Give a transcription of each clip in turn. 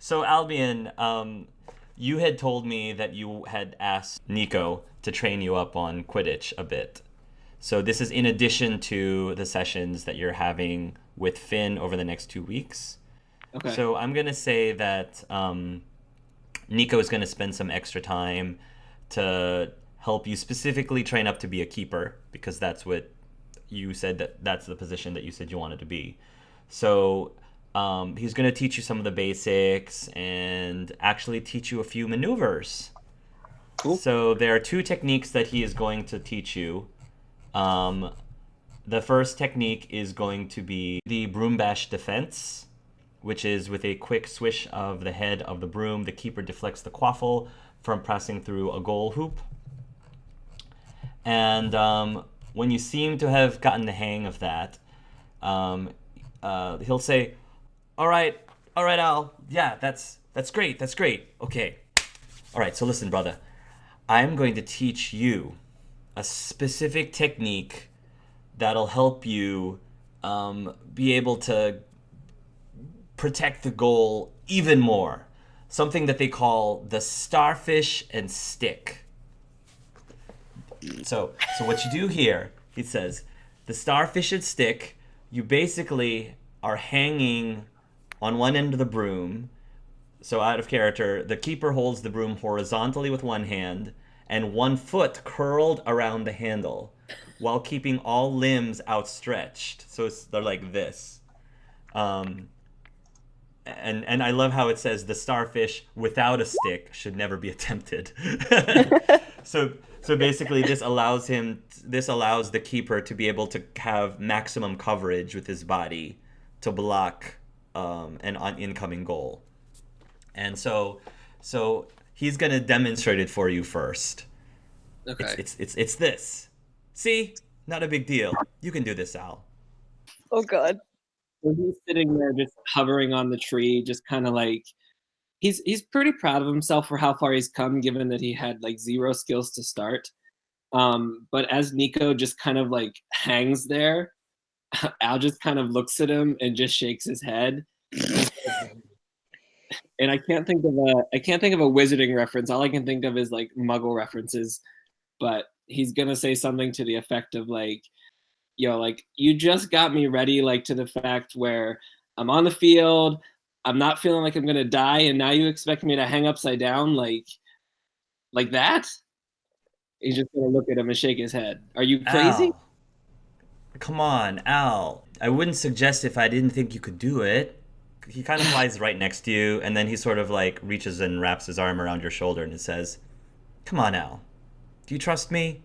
So Albion, you had told me that you had asked Nikko to train you up on Quidditch a bit. So this is in addition to the sessions that you're having with Finn over the next 2 weeks. Okay. So I'm gonna say that Nikko is gonna spend some extra time to help you specifically train up to be a keeper because that's what you said that's the position that you said you wanted to be. So he's going to teach you some of the basics and actually teach you a few maneuvers. Cool. So there are two techniques that he is going to teach you. Um, the first technique is going to be the broom bash defense, which is with a quick swish of the head of the broom, the keeper deflects the quaffle from passing through a goal hoop. And when you seem to have gotten the hang of that, um, he'll say, all right, Al. Yeah, that's great. That's great. Okay. All right. So listen, brother. I'm going to teach you a specific technique that'll help you be able to protect the goal even more. Something that they call the starfish and stick. So what you do here, he says, the starfish and stick. You basically are hanging on one end of the broom. So out of character, the keeper holds the broom horizontally with one hand and one foot curled around the handle while keeping all limbs outstretched. So they're like this. Um, and I love how it says the starfish without a stick should never be attempted. so so basically this allows the keeper to be able to have maximum coverage with his body to block an incoming goal. And so he's gonna demonstrate it for you first. It's Okay. it's it's it's this. See, not a big deal. You can do this, Al. Oh god. So he's sitting there just hovering on the tree, just kind of like he's pretty proud of himself for how far he's come, given that he had like zero skills to start. But as Nikko just kind of like hangs there, Al just kind of looks at him and just shakes his head. And I can't think of a wizarding reference. All I can think of is like Muggle references. But he's gonna say something to the effect of like, yo, like you just got me ready, like to the fact where I'm on the field, I'm not feeling like I'm gonna die, and now you expect me to hang upside down like that? He's just gonna look at him and shake his head. Are you crazy? Al, come on, Al. I wouldn't suggest if I didn't think you could do it. He kind of flies right next to you, and then he sort of like reaches and wraps his arm around your shoulder and it says, "Come on, Al. Do you trust me?"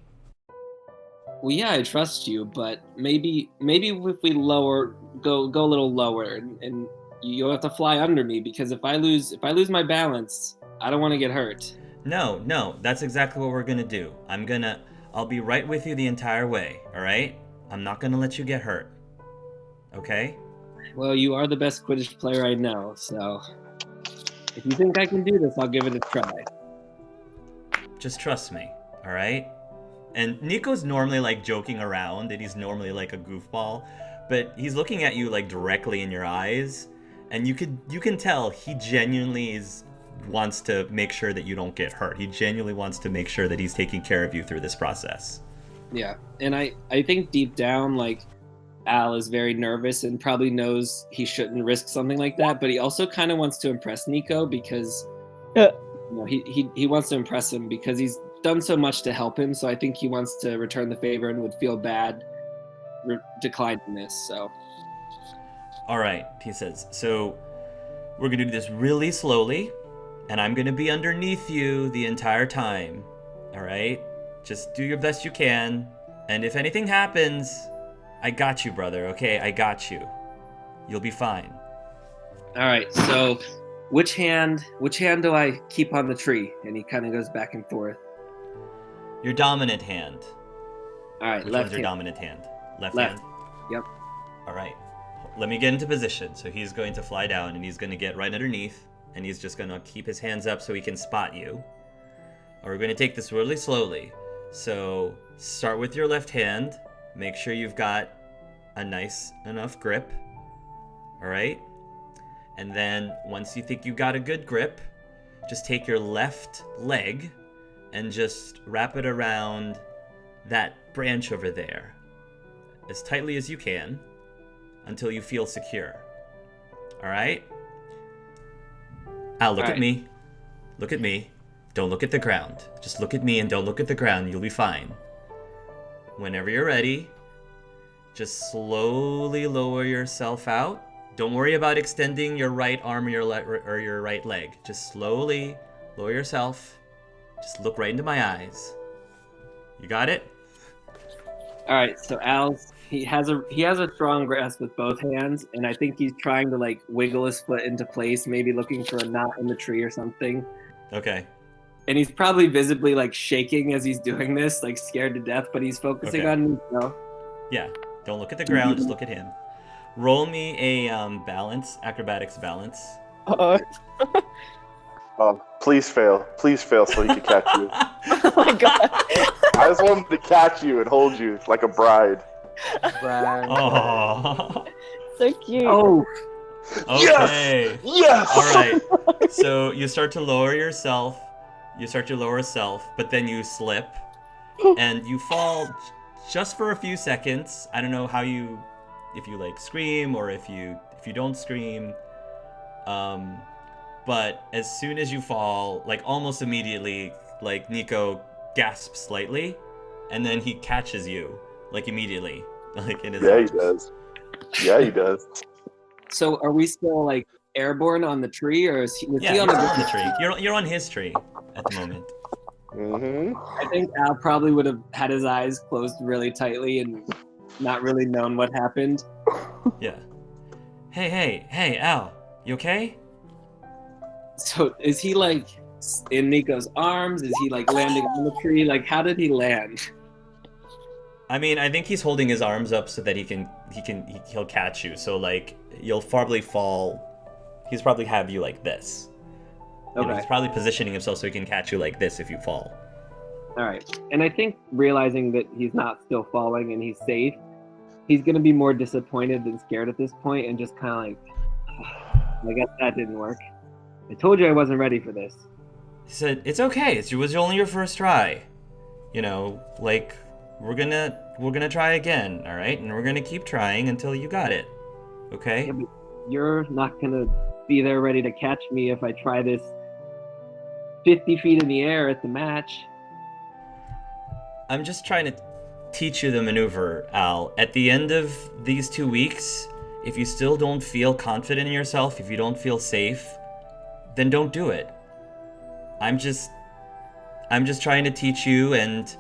Well, yeah, I trust you, but maybe if we go a little lower, and you'll have to fly under me because if I lose my balance, I don't want to get hurt. No, no, that's exactly what we're gonna do. I'll be right with you the entire way, alright? I'm not gonna let you get hurt. Okay? Well, you are the best Quidditch player I know, so if you think I can do this, I'll give it a try. Just trust me, alright? And Nico's normally like joking around and he's normally like a goofball, but he's looking at you like directly in your eyes, and you can tell he genuinely is wants to make sure that you don't get hurt. He genuinely wants to make sure that he's taking care of you through this process. Yeah, and I think deep down, like Al is very nervous and probably knows he shouldn't risk something like that, but he also kind of wants to impress Nikko because Uh, he wants to impress him because he's done so much to help him. So I think he wants to return the favor and would feel bad declining this. So Alright, he says. So we're gonna do this really slowly, and I'm gonna be underneath you the entire time. Alright? Just do your best you can. And if anything happens, I got you, brother, okay? I got you. You'll be fine. all right, so which hand do I keep on the tree? And he kind of goes back and forth. Your dominant hand. All right, Which left one's your hand. dominant hand? Left Left. hand? Yep. Alright. Let me get into position. So he's going to fly down and he's going to get right underneath. And he's just going to keep his hands up so he can spot you. Or we're going to take this really slowly. So start with your left hand. Make sure you've got a nice enough grip. Alright? And then once you think you got a good grip, just take your left leg and just wrap it around that branch over there as tightly as you can until you feel secure. All right? Al, look at me. Look at me. Don't look at the ground. Just look at me and don't look at the ground. You'll be fine. Whenever you're ready, just slowly lower yourself out. Don't worry about extending your right arm or your right leg. Just slowly lower yourself. Just look right into my eyes. You got it? All right. So he has a strong grasp with both hands, and I think he's trying to like wiggle his foot into place, maybe looking for a knot in the tree or something. Okay. And he's probably visibly like shaking as he's doing this, like scared to death, but he's focusing on Nikko. Yeah. Don't look at the ground, just look at him. Roll me a acrobatics balance. Please fail so he can catch you. Oh my god. I just want him to catch you and hold you like a bride. Oh. So cute. Oh. Okay. Yes! All right. So you start to lower yourself. But then you slip, and you fall just for a few seconds. I don't know if you like scream or if you don't scream. But as soon as you fall, like almost immediately, like Nikko gasps slightly, and then he catches you, like immediately, like in his arms. He does. So are we still like airborne on the tree, or was he on the tree? You're on his tree at the moment. Mm-hmm. I think Al probably would have had his eyes closed really tightly and not really known what happened. Yeah. Hey, Al, you okay? So is he like in Nikko's arms? Is he like landing on the tree? Like how did he land? I mean, I think he's holding his arms up so that he'll catch you. So like you'll probably fall. He's probably have you like this. Okay. He's probably positioning himself so he can catch you like this if you fall. All right. And I think realizing that he's not still falling and he's safe, he's going to be more disappointed than scared at this point and just kind of like, I guess that didn't work. I told you I wasn't ready for this. He said, it's okay. It was only your first try. You know, like, we're gonna try again, all right? And we're gonna keep trying until you got it, okay? Yeah, but you're not going to be there ready to catch me if I try this 50 feet in the air at the match. I'm just trying to teach you the maneuver, Al. At the end of these 2 weeks, if you still don't feel confident in yourself, if you don't feel safe, then don't do it. I'm just trying to teach you, and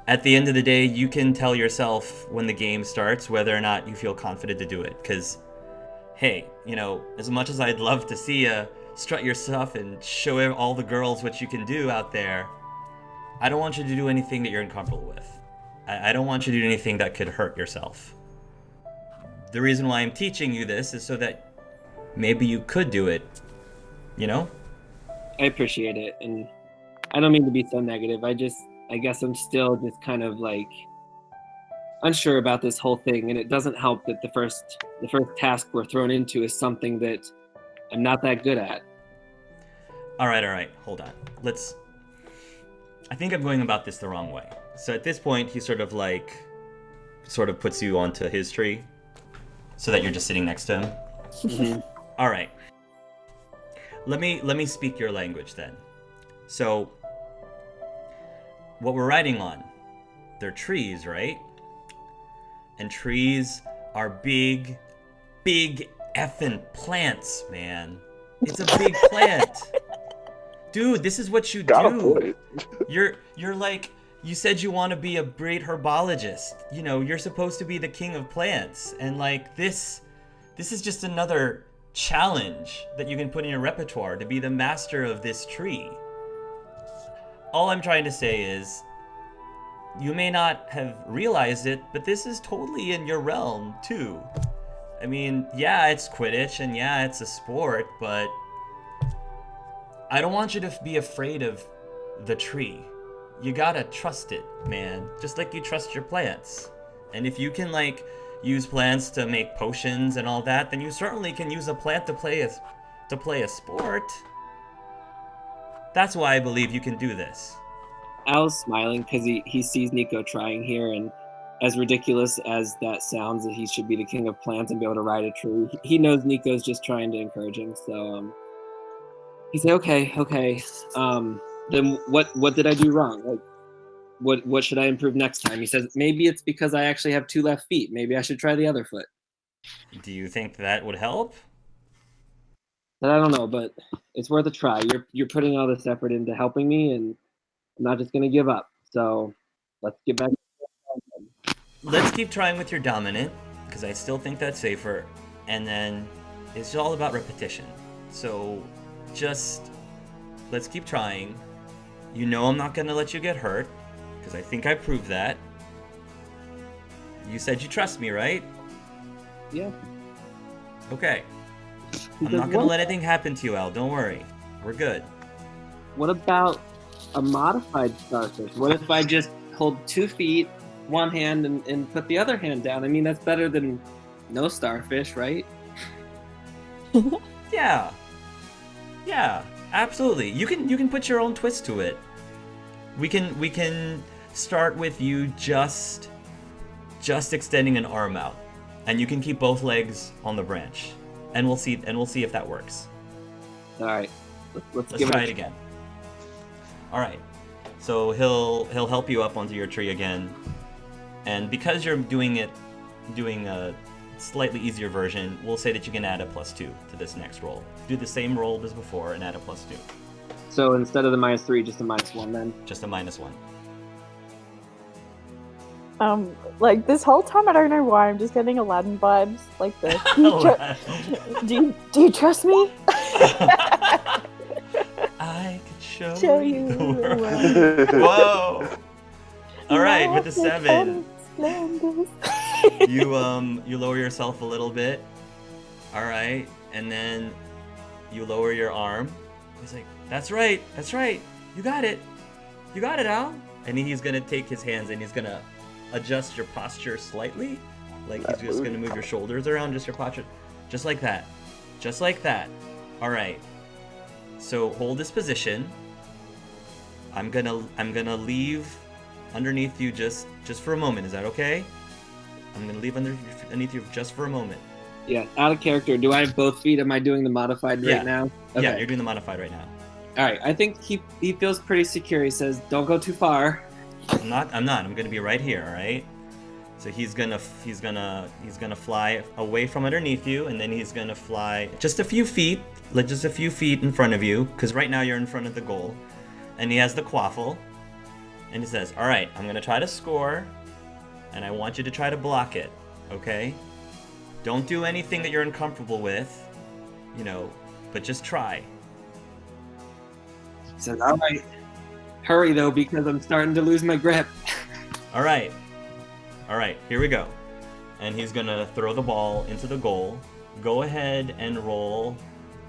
at the end of the day, you can tell yourself when the game starts whether or not you feel confident to do it. Because, hey, you know, as much as I'd love to see you strut your stuff and show all the girls what you can do out there, I don't want you to do anything that you're uncomfortable with. I don't want you to do anything that could hurt yourself. The reason why I'm teaching you this is so that maybe you could do it, you know? I appreciate it, and I don't mean to be so negative. I guess I'm still just kind of like unsure about this whole thing, and it doesn't help that the first task we're thrown into is something that I'm not that good at. All right, hold on. I think I'm going about this the wrong way. So at this point, he sort of puts you onto his tree so that you're just sitting next to him. Mm-hmm. All right. Let me speak your language then. So what we're riding on, they're trees, right? And trees are big effing plants, man. It's a big plant. Dude, this is what you do. You're like, you said you want to be a great herbologist. You know, you're supposed to be the king of plants. And like this is just another challenge that you can put in your repertoire to be the master of this tree. All I'm trying to say is, you may not have realized it, but this is totally in your realm too. I mean, yeah, it's Quidditch and yeah, it's a sport, but I don't want you to be afraid of the tree. You gotta trust it, man. Just like you trust your plants. And if you can like use plants to make potions and all that, then you certainly can use a plant to play to play a sport. That's why I believe you can do this. Al's smiling because he sees Nikko trying here, and as ridiculous as that sounds, that he should be the king of plants and be able to ride a tree, he knows Nico's just trying to encourage him. So he said, okay. Then what did I do wrong? Like, what should I improve next time? He says, maybe it's because I actually have 2 left feet. Maybe I should try the other foot. Do you think that would help? But I don't know, but it's worth a try. You're putting all this effort into helping me, and I'm not just gonna give up. So let's get back. Let's keep trying with your dominant, because I still think that's safer. And then it's all about repetition. So just let's keep trying. You know I'm not gonna let you get hurt, because I think I proved that. You said you trust me, right? Yeah. Okay. I'm not gonna let anything happen to you, Al. Don't worry. We're good. What about a modified starfish? What if I just hold 2 feet, one hand, and put the other hand down? I mean, that's better than no starfish, right? Yeah. Yeah, absolutely. You can put your own twist to it. We can start with you just extending an arm out, and you can keep both legs on the branch, and we'll see if that works. All right, let's Try it again. All right. So he'll help you up onto your tree again, and because you're doing a slightly easier version, we'll say that you can add a +2 to this next roll. Do the same roll as before and add a +2. So instead of the -3, just a -1 then. Just a -1. Like this whole time, I don't know why I'm just getting Aladdin vibes. Like this. Do you trust me? I could show Show you you the the world. world. Whoa! All right, with the 7, you lower yourself a little bit. All right, and then you lower your arm. He's like, "That's right. You got it, Al." And he's gonna take his hands and he's gonna adjust your posture slightly, like he's just gonna move your shoulders around, just your posture, just like that. All right. So hold this position. I'm gonna leave underneath you just for a moment. Is that okay? I'm gonna leave underneath you just for a moment. Yeah, out of character. Do I have both feet? Am I doing the modified right now? Okay. Yeah, you're doing the modified right now. All right. I think he feels pretty secure. He says, "Don't go too far." I'm not. I'm gonna be right here. All right. So he's gonna fly away from underneath you, and then he's gonna fly just a few feet in front of you, because right now you're in front of the goal. And he has the quaffle, and he says, "All right, I'm gonna try to score, and I want you to try to block it. Okay? Don't do anything that you're uncomfortable with, but just try." He says, "All right. Hurry though, because I'm starting to lose my grip." All right, here we go. And he's gonna throw the ball into the goal. Go ahead and roll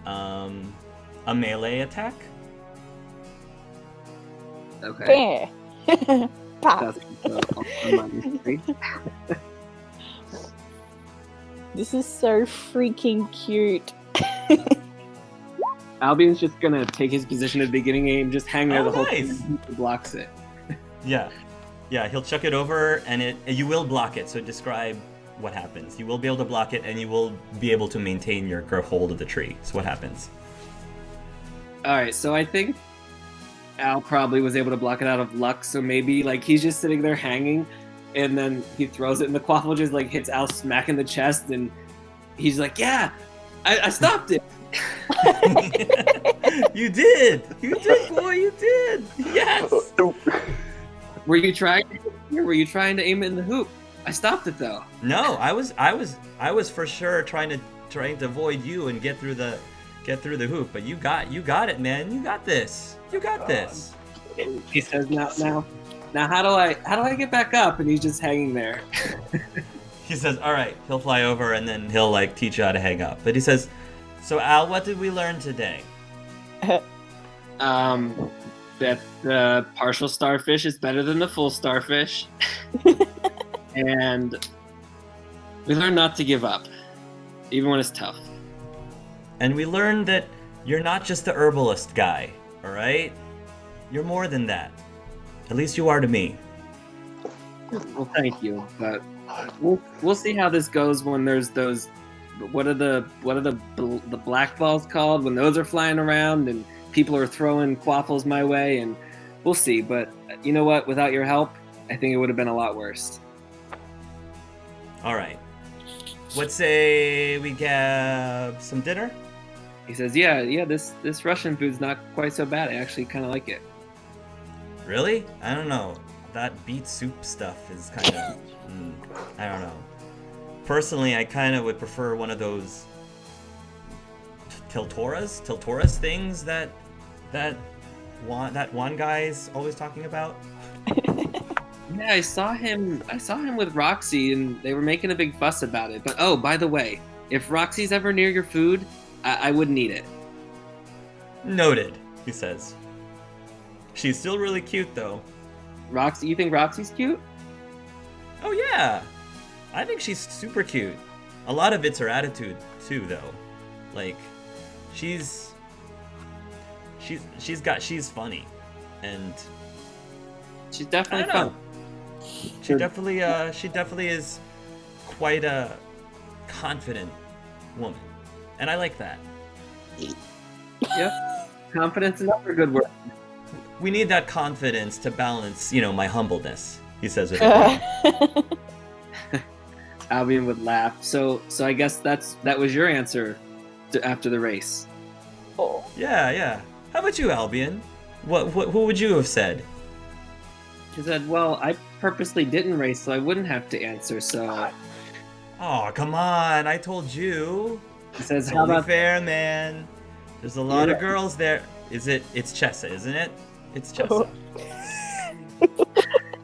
a melee attack. Okay. Yeah. Pop. This is so freaking cute. Albion's just gonna take his position at the beginning game, just hang there the whole nice. time. He blocks it. Yeah, he'll chuck it over, and you will block it. So describe what happens. You will be able to block it, and you will be able to maintain your hold of the tree. So what happens? All right, so I think Al probably was able to block it out of luck. So maybe he's just sitting there hanging, and then he throws it, and the quaffle just hits Al smack in the chest, and he's like, "Yeah, I stopped it." You did, boy, you did. Yes. Were you trying to aim it in the hoop? I stopped it though. No, I was for sure trying to avoid you and get through the hoop, but you got it, man. You got this. He says, now how do I get back up? And he's just hanging there. He says, "All right." He'll fly over, and then he'll teach you how to hang up. But he says, "So Al, what did we learn today?" That the partial starfish is better than the full starfish. And we learned not to give up, even when it's tough. And we learned that you're not just the herbalist guy, all right? You're more than that. At least you are to me. Well, thank you, but we'll see how this goes when there's those. What are the black balls called when those are flying around and people are throwing quaffles my way, and we'll see. But you know what? Without your help, I think it would have been a lot worse. All right. What say we get some dinner? He says, "Yeah. This Russian food's not quite so bad. I actually kind of like it." Really? I don't know. That beet soup stuff is kind of... I don't know. Personally, I kind of would prefer one of those Tiltoras things that one guy's always talking about. Yeah, I saw him with Roxy, and they were making a big fuss about it. But oh, by the way, if Roxy's ever near your food, I wouldn't eat it. Noted, he says. She's still really cute, though. Roxy, you think Roxy's cute? Oh yeah, I think she's super cute. A lot of it's her attitude too, though. Like, she's funny, and She's definitely I don't fun. know. She definitely is quite a confident woman, and I like that. Yeah, confidence is another good word. We need that confidence to balance, my humbleness. He says with a grin. Albion would laugh. So I guess that was your answer after the race. Oh. Yeah. How about you, Albion? Who would you have said? He said, "Well, I purposely didn't race, so I wouldn't have to answer." So Oh, come on! I told you. he says, It's "How only about fair, man. There's a lot of Yeah. girls there. It's Chessa, isn't it? It's Chessa.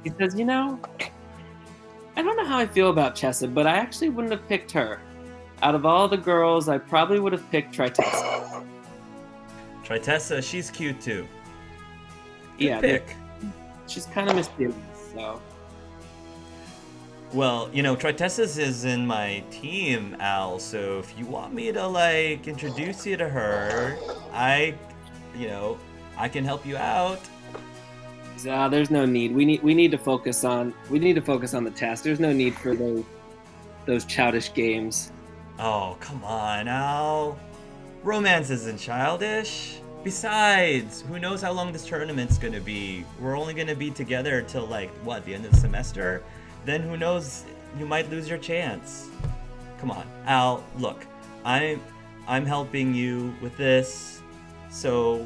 He says, I don't know how I feel about Chessa, but I actually wouldn't have picked her. Out of all the girls, I probably would have picked Tritessa." Tritessa, she's cute too. Good Yeah, pick. she's kind of mysterious, so. Well, Tritessa's is in my team, Al, so if you want me to, introduce you to her, I can help you out. So, there's no need. We need to focus on the task. There's no need for those childish games. Oh, come on, Al. Romance isn't childish. Besides, who knows how long this tournament's gonna be? We're only gonna be together till, the end of the semester? Then who knows, you might lose your chance. Come on, Al, look, I'm helping you with this, so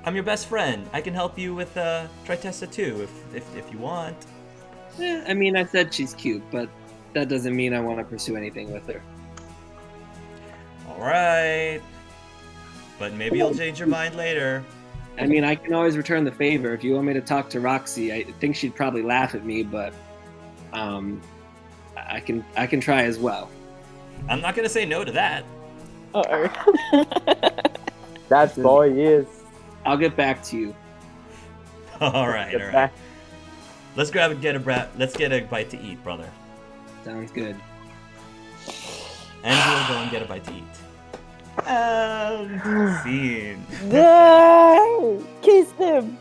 I'm your best friend. I can help you with Tritessa too, if you want. I said she's cute, but that doesn't mean I want to pursue anything with her. Alright. But maybe you'll change your mind later. I can always return the favor. If you want me to talk to Roxy, I think she'd probably laugh at me, but I can try as well. I'm not gonna say no to that. Uh-oh. That boy is. I'll get back to you. Alright. Let's get a bite to eat, brother. Sounds good. And we'll go and get a bite to eat. Scene. No! Kiss them!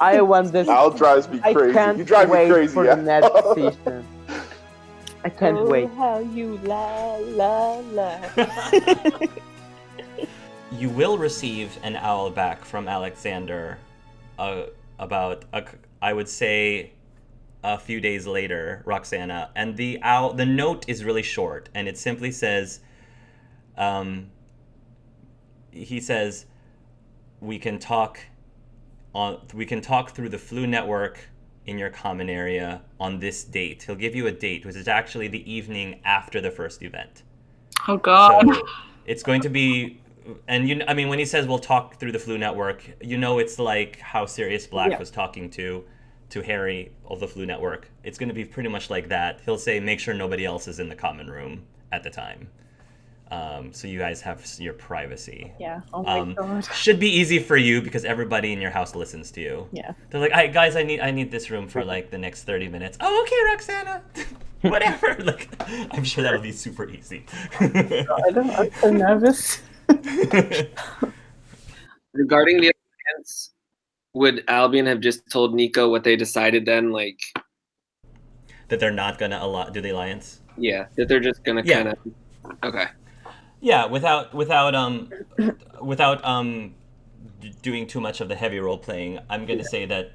I want this. Al drives me I crazy. can't You drive me wait crazy. for yeah. the next season. I can't Oh, wait. how you la. You will receive an owl back from Alexander I would say a few days later, Roxana, and the note is really short, and it simply says, he says, we can talk through the Flu network in your common area on this date. He'll give you a date, which is actually the evening after the first event. Oh God. So it's going to be, and when he says we'll talk through the Flu network, it's like how Sirius Black was talking to Harry of the Flu network. It's going to be pretty much like that. He'll say, make sure nobody else is in the common room at the time. So you guys have your privacy. Yeah. Oh my god. Should be easy for you because everybody in your house listens to you. Yeah. They're like, guys, I need this room for the next 30 minutes. Oh, okay, Roxana. Whatever. I'm sure that'll be super easy. I'm so nervous. Regarding the alliance, would Albion have just told Nikko what they decided then? Like, That they're not gonna do the alliance. yeah, that they're just gonna Yeah. kind of. Okay. Yeah, without doing too much of the heavy role playing, I'm gonna say that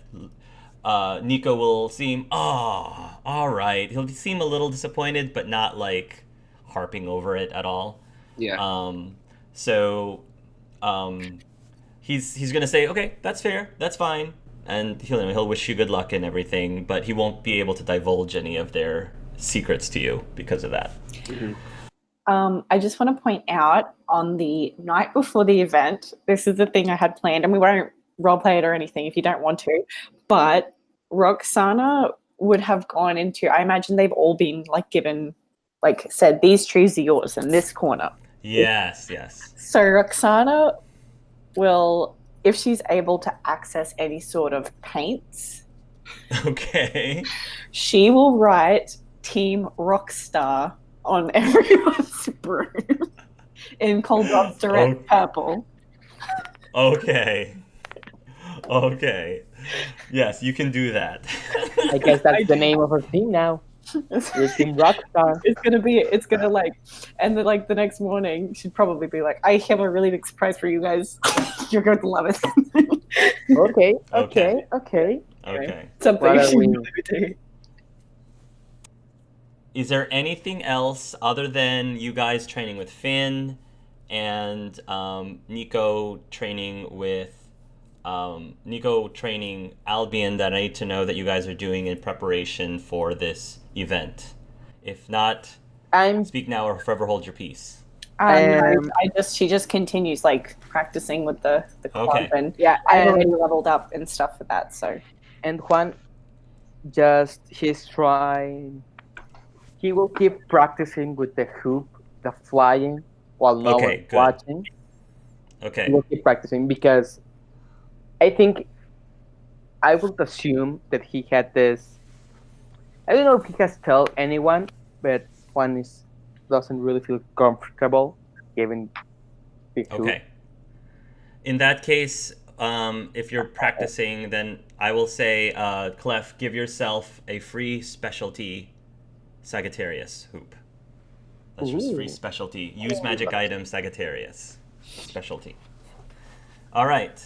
Nikko will seem all right. He'll seem a little disappointed, but not like harping over it at all. Yeah. He's gonna say, okay, that's fair, that's fine, and he'll wish you good luck and everything, but he won't be able to divulge any of their secrets to you because of that. Mhm. I just want to point out on the night before the event, this is the thing I had planned, and we won't roleplay it or anything if you don't want to, but Roxana would have gone into, I imagine they've all been like given, like said, these trees are yours in this corner. Yes. So Roxana will, if she's able to access any sort of paints, Okay. she will write Team Rockstar on everyone's broom in Coldov's direct purple. Okay. Yes, you can do that. I guess that's the name of her team now. Your Team Rockstar. It's gonna like, and then like the next morning, she'd probably be like, I have a really big surprise for you guys. You're going to love it. Okay. Okay. Something What are she we- would do. Is there anything else other than you guys training with Finn and Nikko training Albion that I need to know that you guys are doing in preparation for this event? If not, speak now or forever hold your peace. She just continues like practicing with the club, Okay. and yeah, I've already leveled up and stuff for that. So And Juan, he's trying. He will keep practicing with the hoop, the flying, while no Okay, one's good. watching. Okay. He will keep practicing because I would assume that he had this. I don't know if he has told anyone, but Juan doesn't really feel comfortable giving the hoop. Okay. In that case, if you're practicing, then I will say, Clef, give yourself a free specialty Sagittarius hoop. That's just free specialty. Use magic item Sagittarius specialty. All right.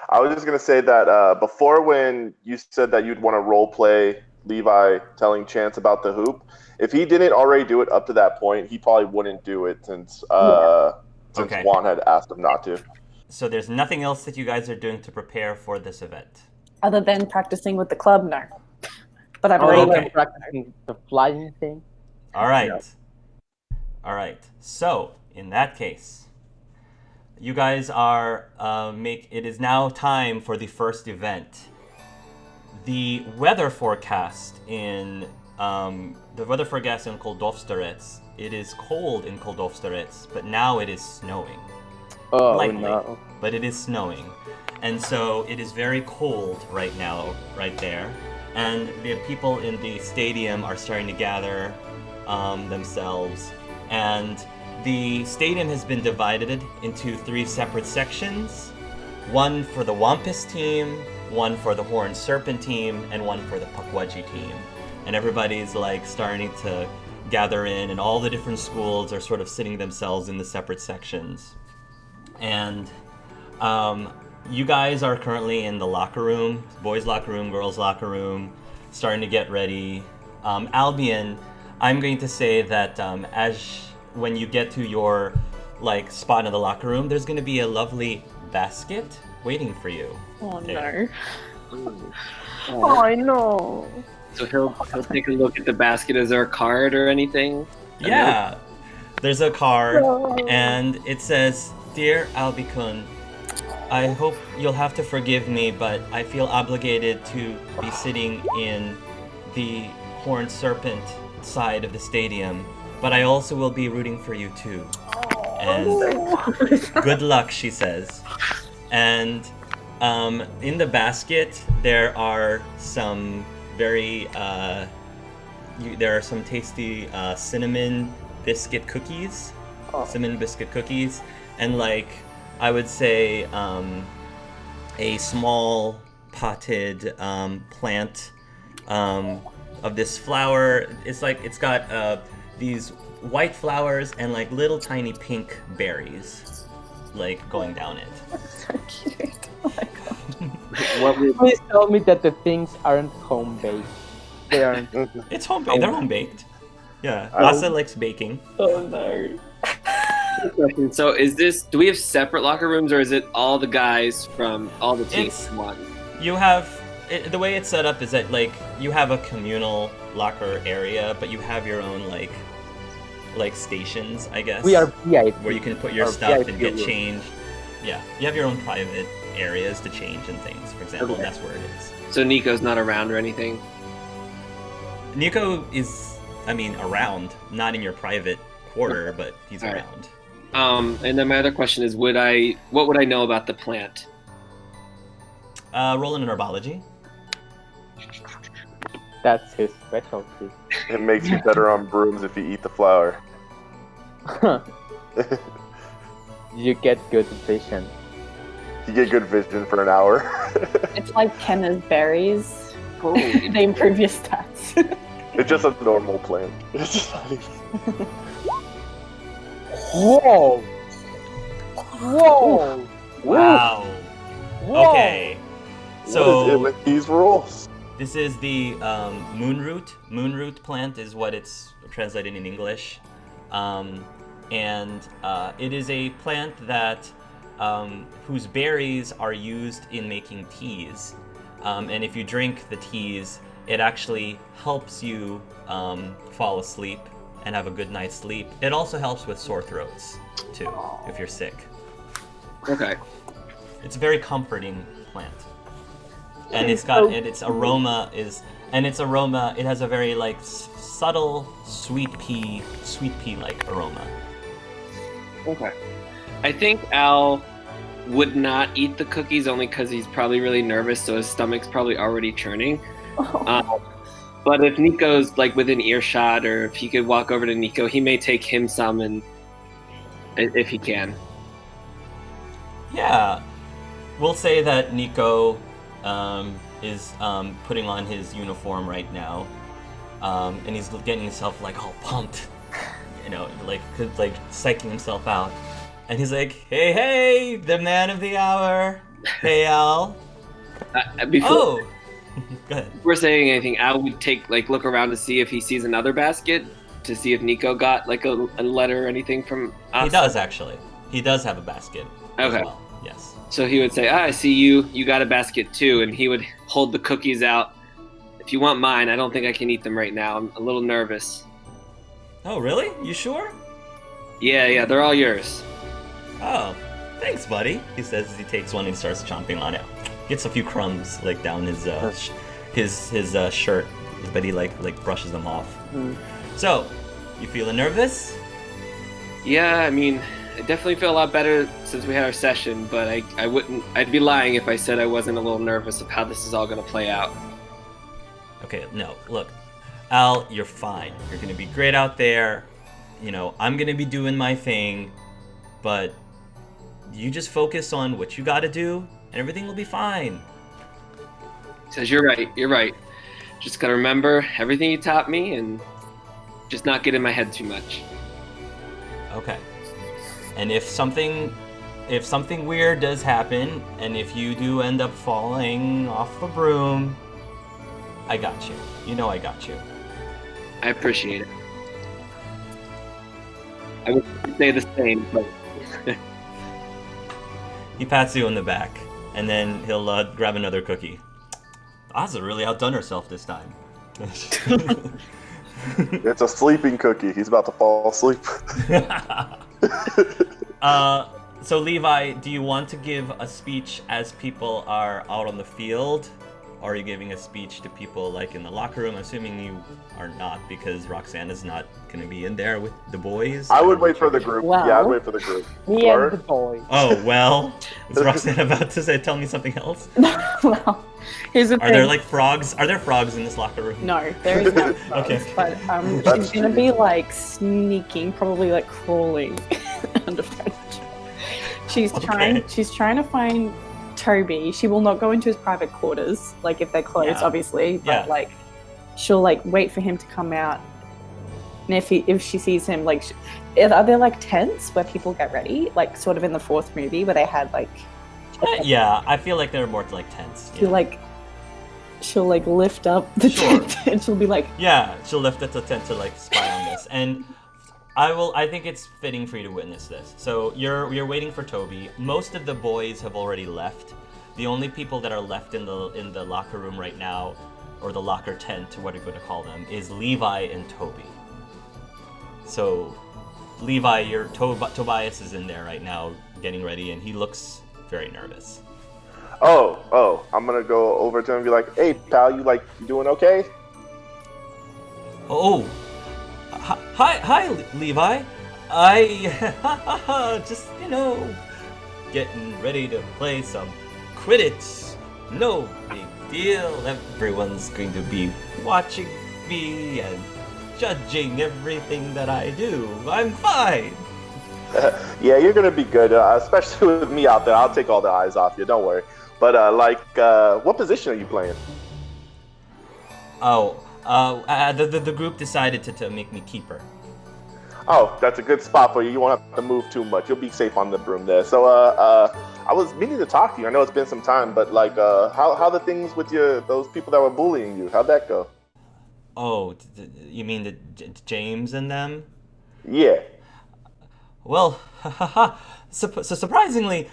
I was just gonna say that before, when you said that you'd want to role play Levi telling Chance about the hoop, if he didn't already do it up to that point, he probably wouldn't do it since Okay. Juan had asked him not to. So there's nothing else that you guys are doing to prepare for this event. other than practicing with the club, no. But I've Oh, already okay. practicing the flying thing. All right. Yeah. All right. So, in that case, you guys are it is now time for the first event. The weather forecast in Koldovstorets, it is cold in Koldovstorets, but now it is snowing. Oh Lightly, no! but it is snowing. And so it is very cold right now, right there. And the people in the stadium are starting to gather themselves. And the stadium has been divided into 3 separate sections. One for the Wampus team, one for the Horned Serpent team, and one for the Pukwudgie team. And everybody's like starting to gather in, and all the different schools are sort of sitting themselves in the separate sections. And you guys are currently in the locker room, boys' locker room, girls' locker room, starting to get ready. Albion, I'm going to say that when you get to your spot in the locker room, there's going to be a lovely basket waiting for you. Oh there. no. Oh, I know. So he'll take a look at the basket. Is there a card or anything? Yeah, there's a card, No. and it says, "Dear Albikun, I hope you'll have to forgive me, but I feel obligated to be sitting in the Horned Serpent side of the stadium, but I also will be rooting for you too. And good luck," she says. And in the basket, there are some tasty cinnamon biscuit cookies. Cinnamon biscuit cookies. and like I would say a small potted plant of this flower. It's like it's got these white flowers and like little tiny pink berries like going down it. So cute. Oh my god. What would, Please tell me that the things aren't home baked. They aren't. It's home baked. They're home baked. Yeah, I Asa likes baking. Oh no. so is this? Do we have separate locker rooms, or is it all the guys from all the teams It's- in one? You have the way it's set up is that like you have a communal locker area, but you have your own like stations, I guess. We are VIP. where you can put your Or stuff VIP and get room. changed. Yeah, you have your own private areas to change and things. For example, Okay. that's where it is. So Nico's not around or anything. Nikko is, around, not in your private quarter, but he's All right. around. And then my other question is, what would I know about the plant? Roll in herbology. That's his specialty. It makes you better on brooms if you eat the flower. You get good vision. You get good vision for an hour. It's like Kenna's berries. Oh, They improve your stats. It's just a normal plant. It's just like, Whoa! Whoa! Wow. Whoa! Okay. what is it So with these rules? this is the moonroot. Moonroot plant is what it's translated in English, and it is a plant that whose berries are used in making teas. And if you drink the teas, it actually helps you fall asleep and have a good night's sleep. It also helps with sore throats too, if you're sick. okay. It's a very comforting plant, and it's got its aroma is it has a very like subtle sweet pea like aroma. Okay. I think Al would not eat the cookies only because he's probably really nervous, so his stomach's probably already churning. But if Nico's like within earshot, or if he could walk over to Nikko, he may take him some, and if he can. Yeah, we'll say that Nikko is putting on his uniform right now, and he's getting himself like all pumped, like psyching himself out, and he's like, "Hey, the man of the hour, hey Al." Before Oh, go ahead. we're saying anything, Al would look around to see if he sees another basket, to see if Nikko got like a letter or anything from us. He does actually. He does have a basket. as Okay. well. Yes. So he would say, I see you got a basket too, and he would hold the cookies out. If you want mine, I don't think I can eat them right now. I'm a little nervous. Oh, really? You sure? Yeah, they're all yours. Oh, thanks, buddy. He says as he takes one and he starts chomping on it. Gets a few crumbs like down his shirt, but he like brushes them off. So, you feeling nervous? Yeah, I mean, I definitely feel a lot better since we had our session, but I'd be lying if I said I wasn't a little nervous of how this is all gonna play out. Okay, no, look, Al, you're fine. You're gonna be great out there. I'm gonna be doing my thing, but you just focus on what you gotta do, and everything will be fine. He says, you're right. Just gotta remember everything you taught me and just not get in my head too much. Okay. And if something weird does happen, and if you do end up falling off a broom, I got you. I got you. I appreciate it. I would say the same, but He pats you on the back, and then he'll grab another cookie. Asa really outdone herself this time. It's a sleeping cookie. He's about to fall asleep. So Levi, do you want to give a speech as people are out on the field? Or are you giving a speech to people like in the locker room? Assuming you are not, because Roxanne is not going to be in there with the boys. I would wait for the group. Wow. Yeah, I'd wait for the group. Me and the boy. Oh, well. Is Roxanne about to tell me something else? Well, here's the Are thing. there like frogs? Are there frogs in this locker room? No, there is no frogs. Okay. But she's gonna be like sneaking, probably like crawling under furniture. She's trying to find Toby. She will not go into his private quarters, like if they're closed, obviously. But like, she'll like wait for him to come out. And if she sees him, like, are there like tents where people get ready, like sort of in the fourth movie where they had like? Yeah, I feel like there are more to like tents. She'll like lift up the tent and she'll be like, yeah, she'll lift up the tent to like spy on this. And I think it's fitting for you to witness this. So you're waiting for Toby. Most of the boys have already left. The only people that are left in the locker room right now, or the locker tent, or what are you going to call them, is Levi and Toby. So Levi, Tobias is in there right now getting ready, and he looks very nervous. Oh, I'm gonna go over to him and be like, "Hey, pal, you doing okay?" Oh, hi, Levi. I just getting ready to play some Quidditch. No big deal. Everyone's going to be watching me and judging everything that I do. I'm fine. Yeah, you're gonna be good, especially with me out there. I'll take all the eyes off you. Don't worry. But what position are you playing? The group decided to make me keeper. Oh, that's a good spot for you. You won't have to move too much. You'll be safe on the broom there. So, I was meaning to talk to you. I know it's been some time, but how the things with those people that were bullying you? How'd that go? Oh, you mean the James and them? Yeah. Well, so surprisingly,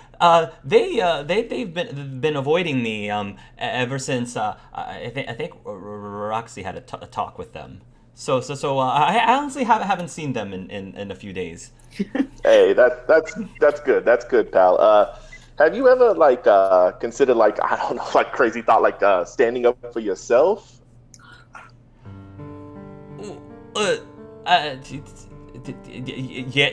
they've been avoiding me ever since I think Roxy had a talk with them. So I honestly haven't seen them in a few days. Hey, that's good. That's good, pal. Have you ever considered I don't know, crazy thought standing up for yourself?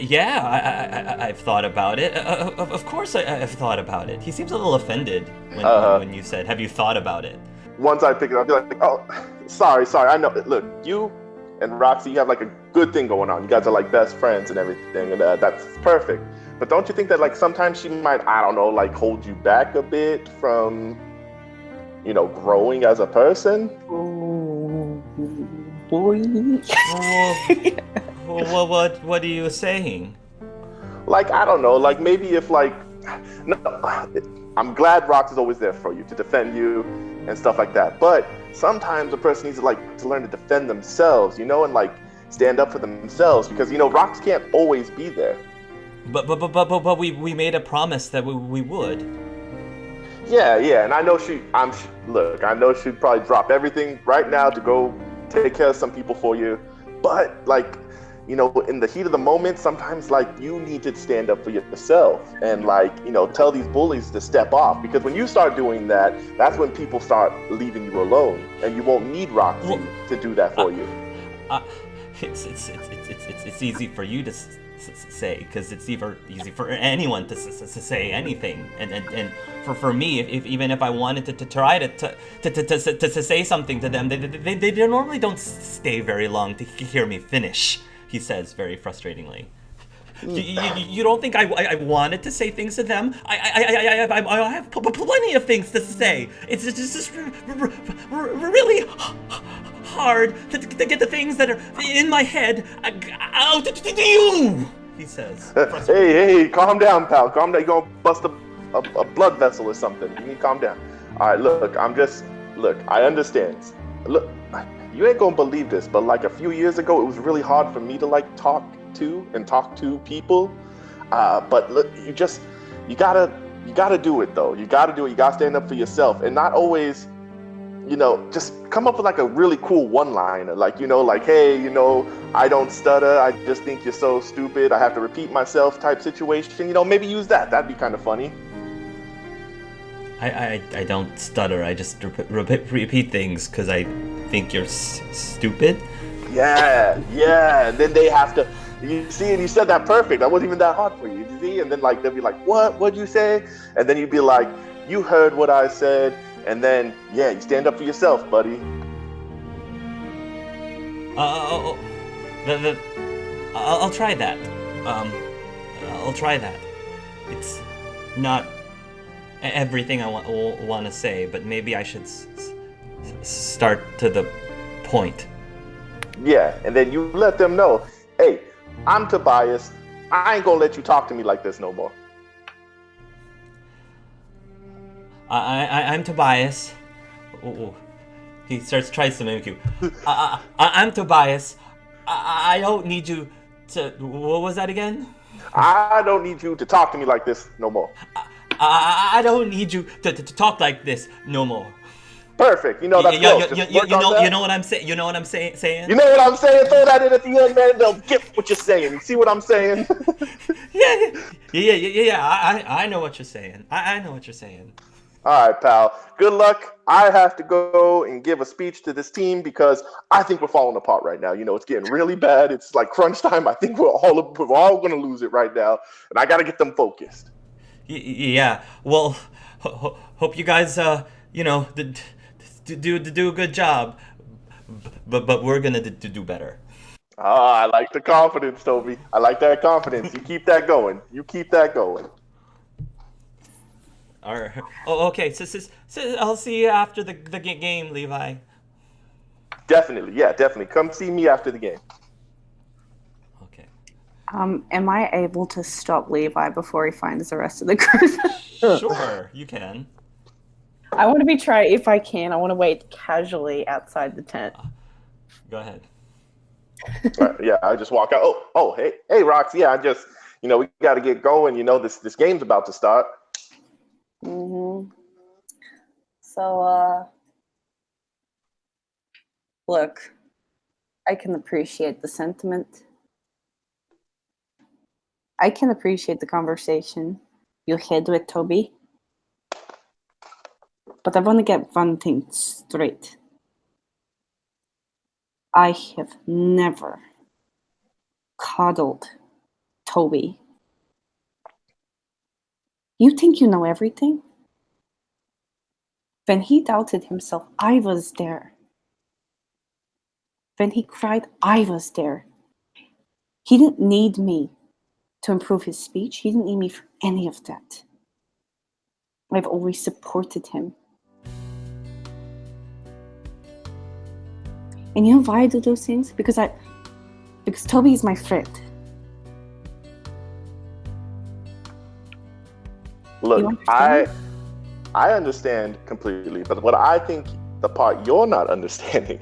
Yeah, I've thought about it. Of course I've thought about it. He seems a little offended when you said, "Have you thought about it?" Once I pick it up, I'll be like, "Oh, sorry. I know. Look, you and Roxy, you have a good thing going on. You guys are best friends and everything, and that's perfect. But don't you think that sometimes she might, I don't know, hold you back a bit from, growing as a person?" Oh, boy. Well, what are you saying? I don't know, maybe if no, I'm glad Rox is always there for you to defend you and stuff like that. But sometimes a person needs to learn to defend themselves, and stand up for themselves, because Rox can't always be there. But we made a promise that we would. Yeah, and I know I know she'd probably drop everything right now to go take care of some people for you. But in the heat of the moment, sometimes you need to stand up for yourself and tell these bullies to step off, because when you start doing that, that's when people start leaving you alone, and you won't need Roxy to do that for you. It's easy for you to say, because it's easy for anyone to say anything, and for me, even if I wanted to try to say something to them, they normally don't stay very long to hear me finish. He says very frustratingly. You don't think I wanted to say things to them? I have plenty of things to say. It's just really hard to get the things that are in my head out to you, he says. Hey, calm down, pal. Calm down. You're going to bust a blood vessel or something. You need to calm down. All right, look, I understand. Look, you ain't going to believe this, but a few years ago, it was really hard for me to talk to people. But look, you gotta do it though. You gotta do it. You gotta stand up for yourself, and not always, just come up with a really cool one-liner, hey, I don't stutter. I just think you're so stupid. I have to repeat myself type situation. Maybe use that. That'd be kind of funny. I don't stutter. I just repeat things because I think you're stupid. Yeah. And then they have to. You see, and you said that perfect. That wasn't even that hard for you. You see, and then they'll be like, "What'd you say?" And then you'd be like, "You heard what I said." And then you stand up for yourself, buddy. I'll try that. I'll try that. not everything I want to say, but maybe I should start to the point. Yeah, and then you let them know, hey, I'm Tobias. I ain't gonna let you talk to me like this no more. I'm Tobias. Ooh. He tries to mimic you. I'm Tobias. I don't need you to. What was that again? I don't need you to talk to me like this no more. I don't need you to talk like this no more. Perfect. You know that's close. You know what I'm saying. You know what I'm saying. You know what I'm saying. Throw that in at the end, man. They'll get what you're saying. You see what I'm saying? Yeah. I know what you're saying. I know what you're saying. All right, pal. Good luck. I have to go and give a speech to this team because I think we're falling apart right now. You know, it's getting really bad. It's like crunch time. I think we're all going to lose it right now, and I got to get them focused. Yeah. Well, hope you guys, do a good job. But we're gonna do better. I like the confidence, Toby. I like that confidence. You keep that going. All right. Oh, okay. So I'll see you after the game, Levi. Definitely. Yeah, definitely. Come see me after the game. Okay. Am I able to stop Levi before he finds the rest of the group? Sure, you can. I want to try if I can. I want to wait casually outside the tent. Go ahead. Yeah, I just walk out. Oh, hey, Rox. Yeah, I just, we got to get going. This game's about to start. Mm-hmm. So, look, I can appreciate the sentiment. I can appreciate the conversation you had with Toby. But I want to get one thing straight. I have never coddled Toby. You think you know everything? When he doubted himself, I was there. When he cried, I was there. He didn't need me to improve his speech. He didn't need me for any of that. I've always supported him. And you know why I do those things? Because Toby is my friend. Look, I understand completely, but what I think the part you're not understanding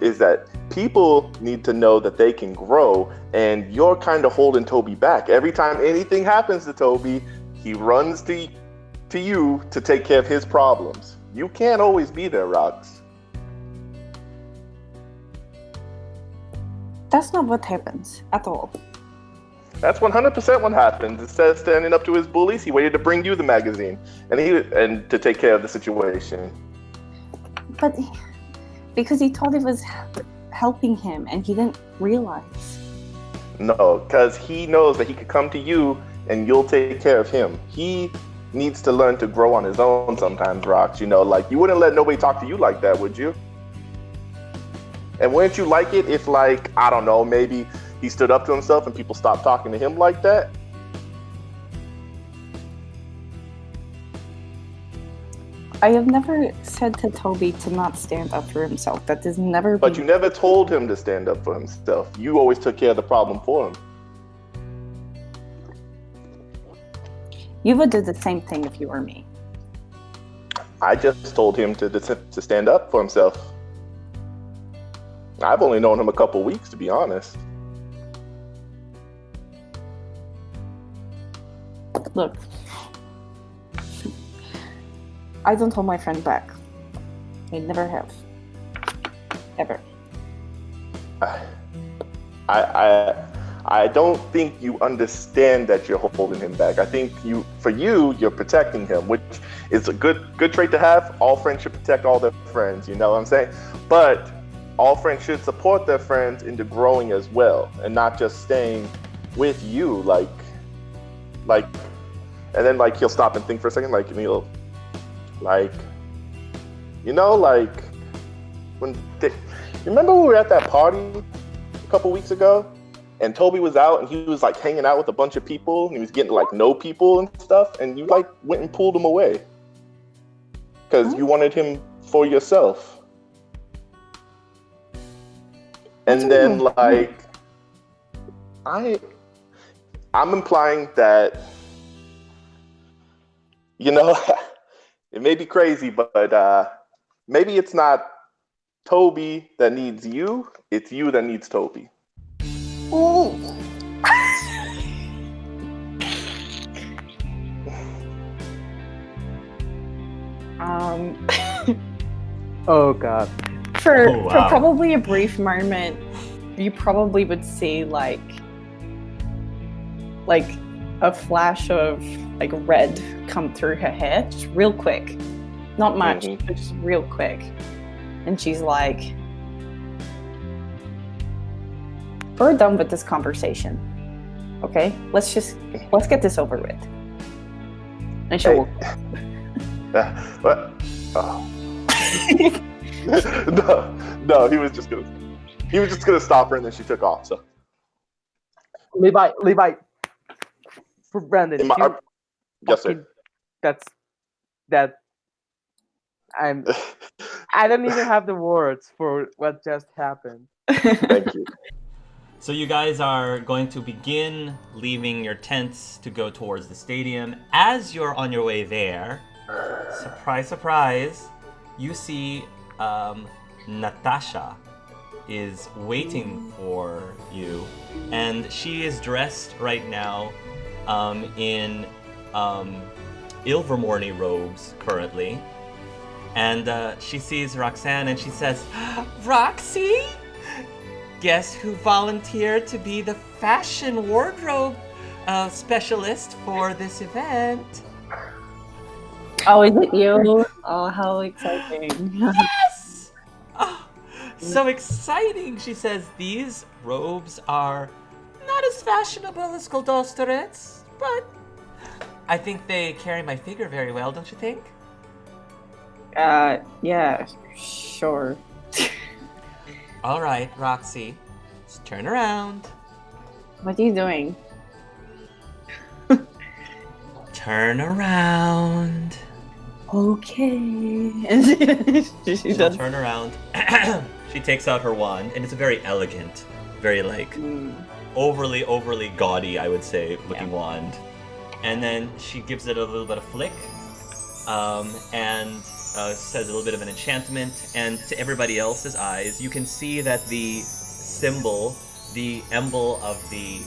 is that people need to know that they can grow, and you're kind of holding Toby back. Every time anything happens to Toby, he runs to you to take care of his problems. You can't always be there, Rox. That's not what happens at all. That's 100% what happened. Instead of standing up to his bullies, he waited to bring you the magazine and to take care of the situation. But because he thought it was helping him and he didn't realize. No, because he knows that he could come to you and you'll take care of him. He needs to learn to grow on his own sometimes, Rox. Like you wouldn't let nobody talk to you like that, would you? And wouldn't you like it if, like, I don't know, maybe he stood up to himself and people stopped talking to him like that? I have never said to Toby to not stand up for himself. That has never been... But you never told him to stand up for himself. You always took care of the problem for him. You would do the same thing if you were me. I just told him to stand up for himself. I've only known him a couple weeks, to be honest. Look, I don't hold my friend back. I never have. Ever. I don't think you understand that you're holding him back. I think you're protecting him, which is a good trait to have. All friends should protect all their friends, you know what I'm saying? But all friends should support their friends into growing as well, and not just staying with you, like, and then like he'll stop and think for a second, like he'll, like, when you remember when we were at that party a couple weeks ago, and Toby was out, and he was like hanging out with a bunch of people, and he was getting like know people and stuff, and you like went and pulled him away because you wanted him for yourself. And then like I'm implying that, you know, it may be crazy, but maybe it's not Toby that needs you, it's you that needs Toby. Ooh. Oh god. For Oh, wow. probably a brief moment, you probably would see like a flash of like red come through her hair, just real quick. Not much, but just real quick. And she's like, we're done with this conversation. Okay? Let's get this over with. And she'll What? Oh. No, he was just gonna stop her, and then she took off. So Levi, for Brandon. yes, sir. I don't even have the words for what just happened. Thank you. So you guys are going to begin leaving your tents to go towards the stadium. As you're on your way there, surprise, surprise, you see Natasha is waiting for you, and she is dressed right now in Ilvermorny robes currently. And she sees Roxanne and she says, Roxy? Guess who volunteered to be the fashion wardrobe specialist for this event? Oh, is it you? Oh, how exciting. Yes! Oh, so exciting! She says, these robes are not as fashionable as Goldosterets, but I think they carry my figure very well, don't you think? Yeah, sure. All right, Roxy, let's turn around. What are you doing? Turn around. Okay. And she She'll does. turn around. She takes out her wand, and it's a very elegant, very like overly gaudy, I would say, looking wand. And then she gives it a little bit of flick, and says a little bit of an enchantment. And to everybody else's eyes, you can see that the symbol, the emblem of the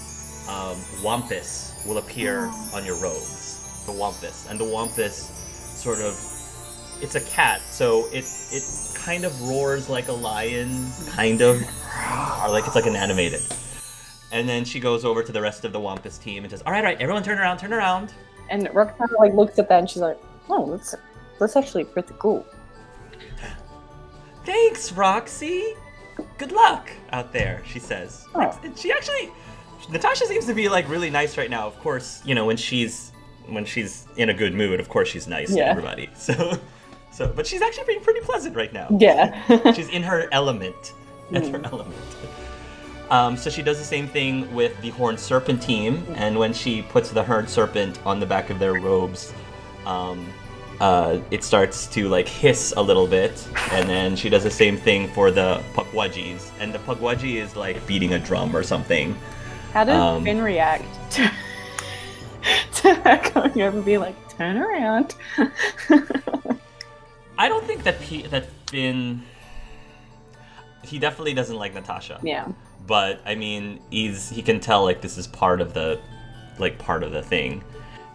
wampus will appear on your robes. The wampus. And the wampus sort of, it's a cat, so it kind of roars like a lion, kind of, or like it's like an animated. And then she goes over to the rest of the wampus team and says, all right, everyone turn around. And Roxanne like looks at that and she's like, oh, that's actually pretty cool. Thanks, Roxy. Good luck out there, she says. Oh. Natasha seems to be like really nice right now. Of course, you know, when she's in a good mood, of course she's nice to everybody. But she's actually being pretty pleasant right now. Yeah. She's in her element. So she does the same thing with the Horned Serpent team, and when she puts the Horned Serpent on the back of their robes, it starts to like hiss a little bit, and then she does the same thing for the Pukwudgies, and the Pukwudgie is like beating a drum or something. How does Finn react to her going over and be like, turn around? I don't think that Finn, he definitely doesn't like Natasha. Yeah. But I mean, he can tell like this is part of the thing.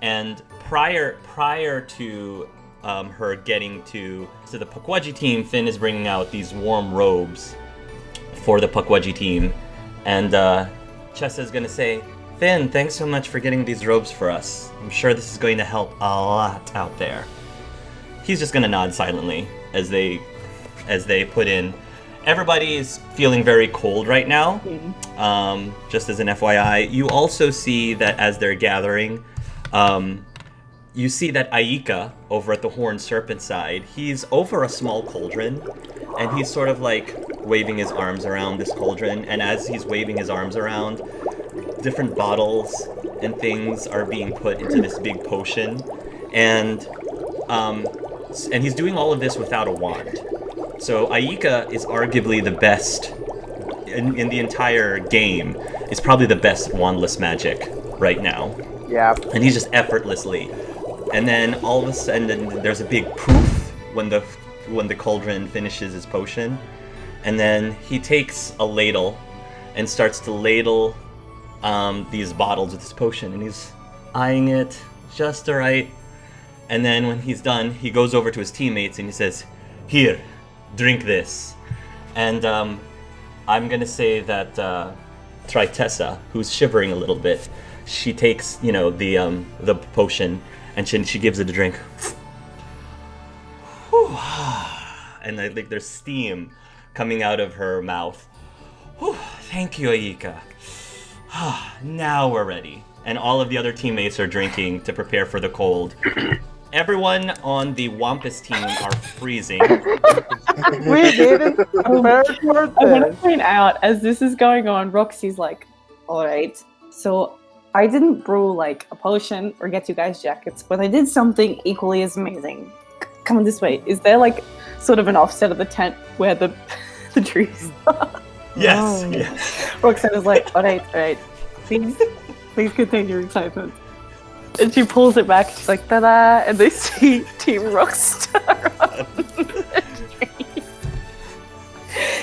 And prior to her getting to the Pukwudgie team, Finn is bringing out these warm robes for the Pukwudgie team, and Chessa is gonna say, Finn, thanks so much for getting these robes for us. I'm sure this is going to help a lot out there. He's just gonna nod silently as they put in. Everybody is feeling very cold right now. Just as an FYI, you also see that as they're gathering, you see that Aika over at the Horned Serpent side, he's over a small cauldron, and he's sort of like waving his arms around this cauldron, and as he's waving his arms around, different bottles and things are being put into this big potion, and he's doing all of this without a wand. So Aika is arguably the best in the entire game. Is probably the best wandless magic right now. Yeah. And he's just effortlessly. And then all of a sudden there's a big poof when the cauldron finishes his potion. And then he takes a ladle and starts to ladle these bottles with his potion, and he's eyeing it just right. And then when he's done, he goes over to his teammates and he says, "Here, drink this." And I'm gonna say that Tritessa, who's shivering a little bit, she takes, the potion, and she gives it a drink. And like there's steam coming out of her mouth. Thank you, Aika. Now we're ready. And all of the other teammates are drinking to prepare for the cold. Everyone on the Wampus team are freezing. We didn't prepare for I want to this. point out, as this is going on, Roxy's like, alright, so I didn't brew like a potion or get you guys jackets, but I did something equally as amazing. Come this way. Is there like sort of an offset of the tent where the trees are? Yes, Oh. yes. Roxanne is like, alright, please contain your excitement. And she pulls it back, she's like, ta-da, and they see Team Rockstar on the tree.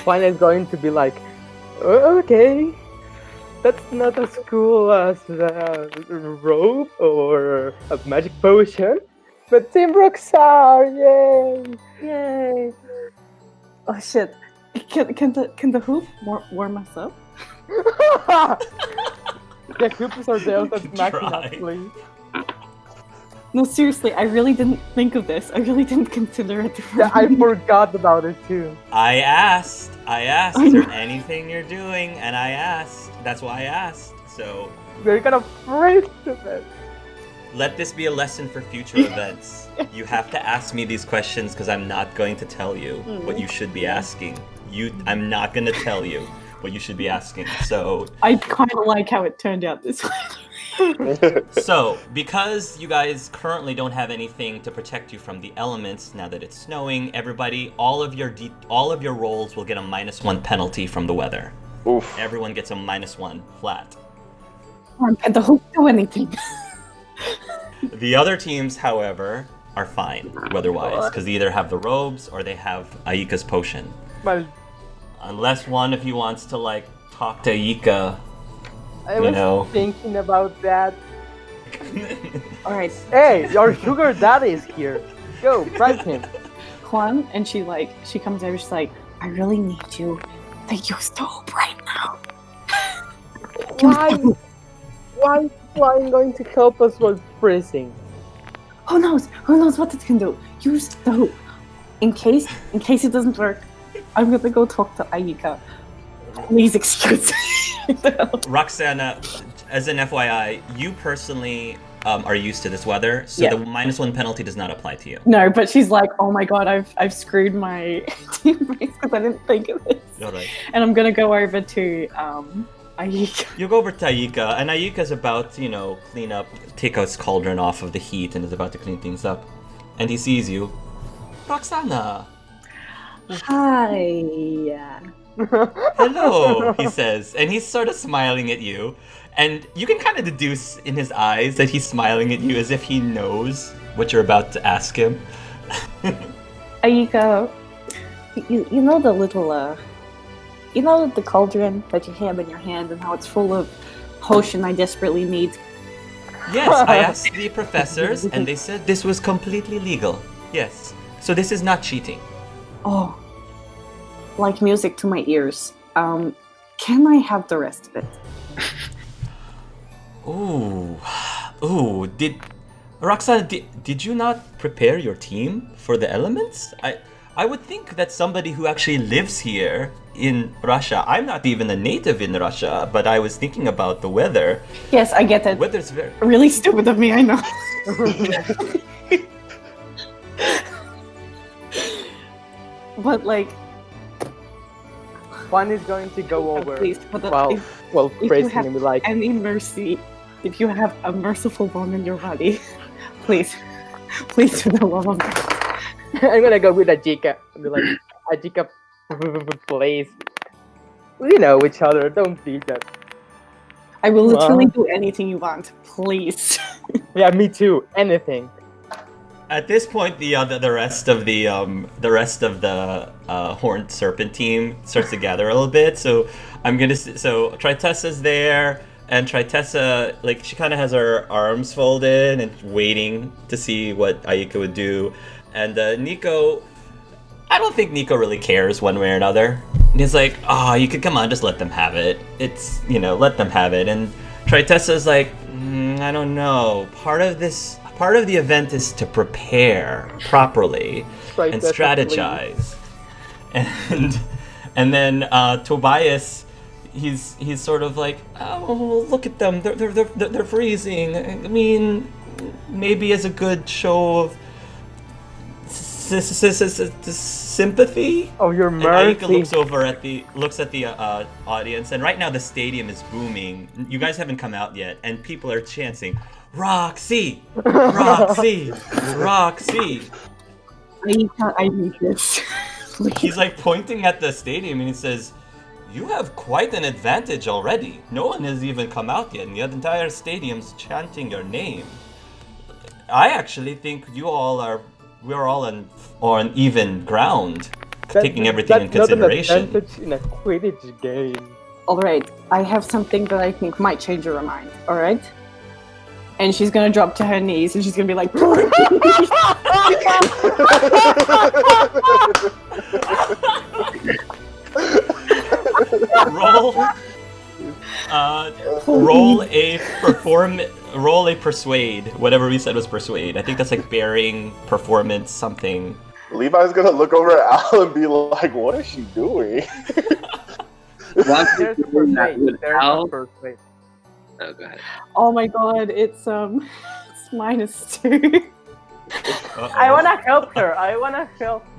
One is going to be like, "Oh, okay, that's not as cool as a rope or a magic potion, but Team Rockstar, yay, yay!" Oh shit. Can the hoop warm us up? The hoops are there that Try. smacking actually. No, seriously, I really didn't think of this. I really didn't consider it. Yeah, I forgot about it too. I asked, is there anything you're doing? And I asked. That's why I asked. So We're gonna freeze to this. let this be a lesson for future events. You have to ask me these questions because I'm not going to tell you what you should be asking. I'm not going to tell you what you should be asking. So, I kind of like how it turned out this way. so because you guys currently don't have anything to protect you from the elements now that it's snowing, everybody, all of your rolls will get a -1 penalty from the weather. Oof. Everyone gets a -1 flat. Can the hoop do anything? The other teams, however, are fine weather-wise because they either have the robes or they have Aika's potion. Well, Unless one of you wants to like talk to Aika, I you was know. thinking about that. Alright, Hey, your sugar daddy is here. Go, bribe him. Juan, and she comes over, she's like, I really need you to use the hoop right now. Why is flying going to help us while freezing? Who knows what it can do? Use the hoop. In case it doesn't work, I'm gonna go talk to Aika. Please excuse me. Roxana, as an FYI, you personally are used to this weather, so Yeah. the -1 penalty does not apply to you. No, but she's like, oh my god, I've screwed my teammates because I didn't think of this. All right. And I'm gonna go over to Aika. You go over to Aika, and Aika's about to, clean up, take his cauldron off of the heat, and is about to clean things up. And he sees you. Roxana! Hi. Hello, he says, and he's sort of smiling at you. And you can kind of deduce in his eyes that he's smiling at you as if he knows what you're about to ask him. Aika, you know the little, the cauldron that you have in your hand and how it's full of potion I desperately need? Yes, I asked the professors, and they said this was completely legal. Yes. So this is not cheating. Oh, like music to my ears. Can I have the rest of it? Ooh, Roxana, did you not prepare your team for the elements? I would think that somebody who actually lives here in Russia, I'm not even a native in Russia, but I was thinking about the weather. Yes, I get it. Weather's very... Really stupid of me, I know. But like, Juan is going to go over Please, for the, while you praising have him like, any mercy, if you have a merciful one in your body, please, for the love of God. I'm gonna go with Ajika. I'm like, Ajika, please. We know each other. Don't be that. I will literally Wow. do anything you want, please. Yeah, me too. Anything. At this point, the rest of the Horned Serpent team starts to gather a little bit. So so Tritessa's there, and Tritessa, like, she kind of has her arms folded and waiting to see what Ayika would do. And Nikko, I don't think Nikko really cares one way or another. And he's like, oh, you could come on, just let them have it. It's, let them have it. And Tritessa's like, I don't know. Part of the event is to prepare properly and strategize. And then Tobias, he's sort of like, oh, look at them, they're freezing. I mean, maybe as a good show of sympathy. Oh, your And mercy. Ayika looks at the audience, and right now the stadium is booming. You guys haven't come out yet, and people are chanting, "Roxy, Roxy, Roxy." I need this. He's like pointing at the stadium, and he says, "You have quite an advantage already. No one has even come out yet, and the entire stadium's chanting your name. I actually think we're all on even ground, taking everything in consideration." That's not an advantage in a Quidditch game. All right, I have something that I think might change your mind. All right, and she's gonna drop to her knees and she's gonna be like, roll a persuade. Whatever we said was persuade. I think that's like bearing, performance, something. Levi's gonna look over at Al and be like, "What is she doing?" There's a persuade. Would There's Al- a persuade. Oh, go ahead. "Oh my God, it's -2." Uh-oh. I wanna help her.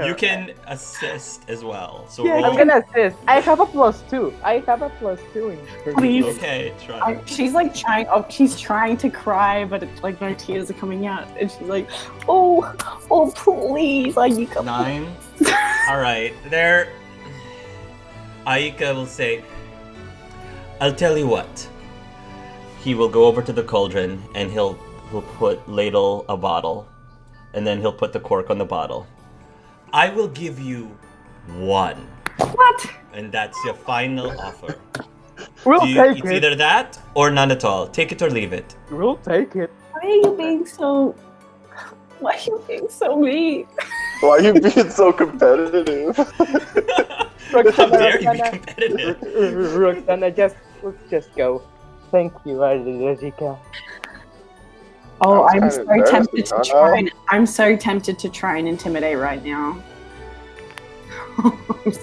You can assist as well. So Yeah, roll. I'm gonna assist. I have a +2. in Please. Okay, try. She's like trying. Oh, she's trying to cry, but it's like no tears are coming out, and she's like, "Oh, please, Ayika." 9. All right, there. Ayika will say, "I'll tell you what." He will go over to the cauldron and he'll ladle a bottle, and then he'll put the cork on the bottle. "I will give you 1, What? and that's your final offer. We'll take It's it. either that or none at all. Take it or leave it." We'll take it. Why are you being so? Why are you being so mean? Why are you being so competitive? How dare you be competitive? Roxana, let's just go. Thank you, Ajika. Oh, That I'm was so kinda tempted to embarrassing, try. I'm so tempted to try and intimidate right now.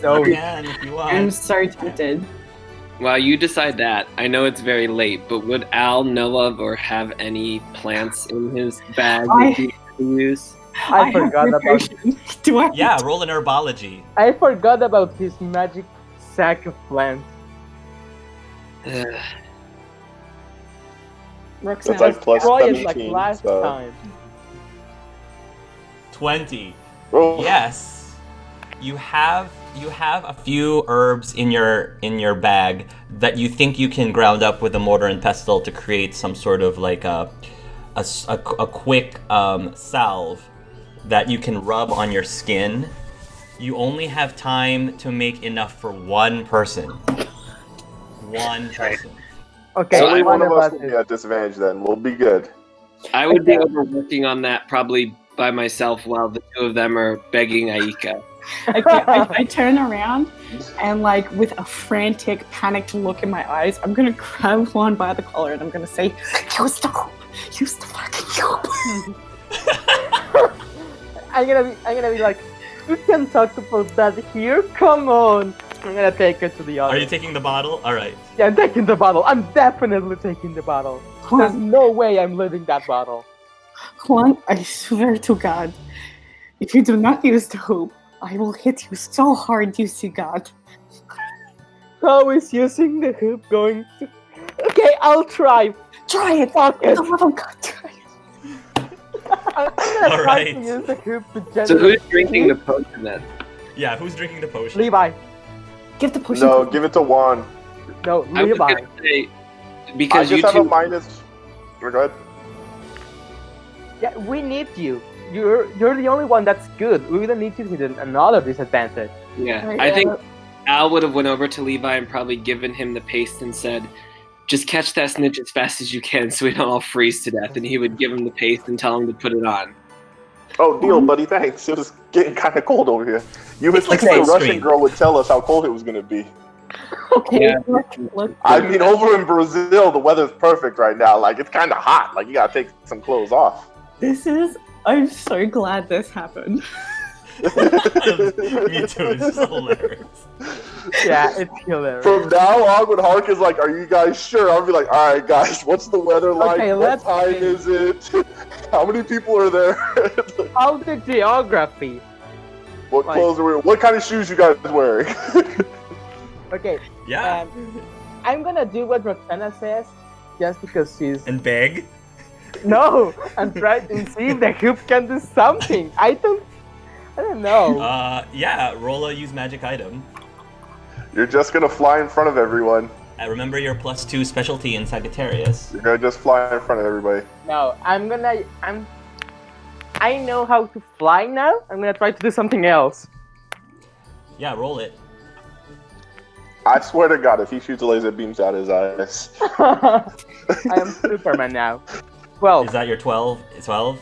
No, Again, if you want. I'm so tempted. While you decide that, I know it's very late, but would Al know of or have any plants in his bag that he can use? I have forgot about. preparation. Do I? Yeah, roll an herbology. I forgot about his magic sack of plants. Roxanne, That's like plus Troy is 17. like last so. time. 20. Oh, Yes, you have a few herbs in your bag that you think you can ground up with a mortar and pestle to create some sort of like a quick salve that you can rub on your skin. You only have time to make enough for one person. One person. Okay, So only one of us will is- be at disadvantage then. We'll be good. I would be overworking on that probably by myself while the two of them are begging Ayika. I turn around and, like, with a frantic, panicked look in my eyes, I'm gonna grab Juan by the collar and I'm gonna say, "Use the hoop! Use the fucking hoop!" I'm gonna be like, you can talk about that here. Come on. I'm gonna take it to the other. Are you taking the bottle? All right. Yeah, I'm taking the bottle. I'm definitely taking the bottle. There's Juan, no way I'm leaving that bottle. Juan, I swear to God, if you do not use the hoop, I will hit you so hard, you see God. Always using the hoop going to... Okay, I'll try. Try it. Fuck it. For the love of God, try it. I'm gonna All try right. to use the hoop to So generate... who's drinking the potion then? Yeah, who's drinking the potion? Levi. Give the potion. No, to give it to Juan. No, I was Levi. gonna say I because just you have a two. minus. Go ahead. Yeah, we need you. You're the only one that's good. We don't need you with another disadvantage. Yeah, Right, I think yeah. Al would have went over to Levi and probably given him the paste and said, "Just catch that snitch as fast as you can, so we don't all freeze to death." And he would give him the paste and tell him to put it on. Oh, Neil, buddy, thanks. It was getting kind of cold over here. You would It's like think the South Russian Stream. girl would tell us how cold it was going to be. Okay. Yeah. Look. I mean, over in Brazil, the weather's perfect right now. Like, it's kind of hot. Like, you got to take some clothes off. I'm so glad this happened. Me too. It's just hilarious. Yeah, it's hilarious. From now on, when Hark is like, "Are you guys sure?" I'll be like, "All right, guys, what's the weather like? Okay, What let's time see. is it? How many people are there? How the geography? What Like- clothes are we? What kind of shoes you guys wearing?" Okay, Yeah. I'm gonna do what Roxana says, just because she's... And beg. No! I'm trying to see if the hoop can do something. I don't know. Yeah. Roll a use magic item. You're just gonna fly in front of everyone. Remember your +2 specialty in Sagittarius. You're gonna just fly in front of everybody. No, I know how to fly now. I'm gonna try to do something else. Yeah, roll it. I swear to God, if he shoots laser beams out his eyes. I am Superman now. Well, Is that your 12? 12?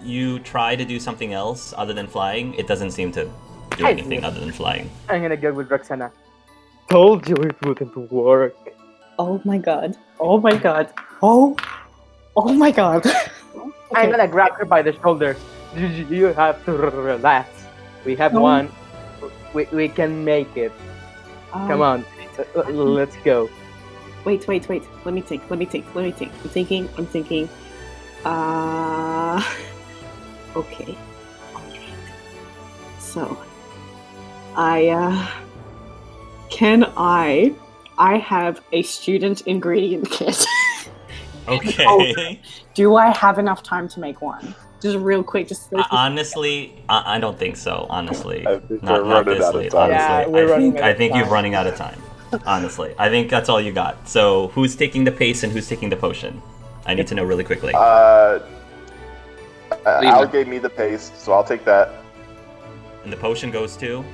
You try to do something else other than flying. It doesn't seem to do I anything see. other than flying. I'm gonna go with Roxana. Told you it wouldn't work. Oh my god. Oh my god. Oh. Oh my god. I'm gonna grab her by the shoulders. You have to relax. We have No. one. We can make it. Come on. Let's go. Wait. Let me think. I'm thinking. Okay. Alright. So, I have a student ingredient kit. Okay. Do I have enough time to make one? Just real quick, just Honestly, I don't think so. Honestly, I think not we're running this out of late. time. Honestly, Yeah, we're running out I of think you're time. running out of time. Honestly, I think that's all you got. So, who's taking the pace and who's taking the potion? I need to know really quickly. Al gave me the pace, so I'll take that. And the potion goes to.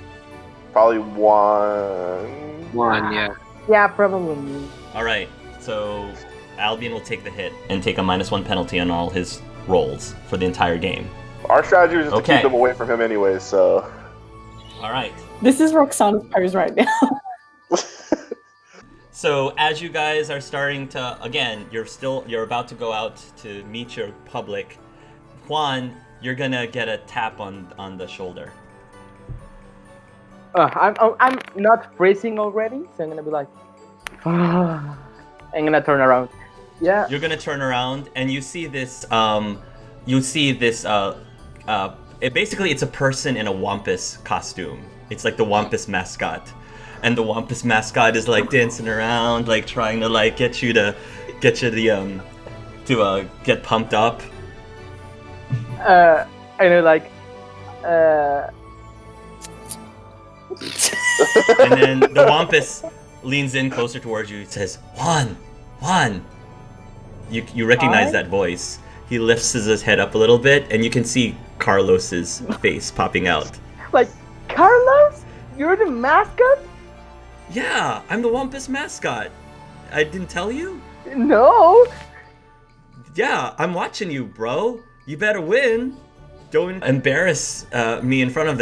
Probably one. One, yeah. Yeah, probably me. All right. So Albion will take the hit and take a -1 penalty on all his rolls for the entire game. Our strategy was just to Okay. keep them away from him anyway, so. All right. This is Roxana's pose right now. So as you guys are starting to, again, you're about to go out to meet your public. Juan, you're gonna get a tap on the shoulder. I'm not freezing already, so I'm gonna be like, I'm gonna turn around. Yeah. You're gonna turn around and you see this. Basically it's a person in a Wampus costume. It's like the Wampus mascot, and the Wampus mascot is like dancing around, like trying to like get you to get pumped up. I know, like, And then the Wampus leans in closer towards you and says, Juan! You recognize Hi? that voice. He lifts his head up a little bit and you can see Carlos's face popping out. like, Carlos, you're the mascot? Yeah, I'm the Wampus mascot. I didn't tell you? No. Yeah, I'm watching you, bro. You better win. Don't embarrass me in front of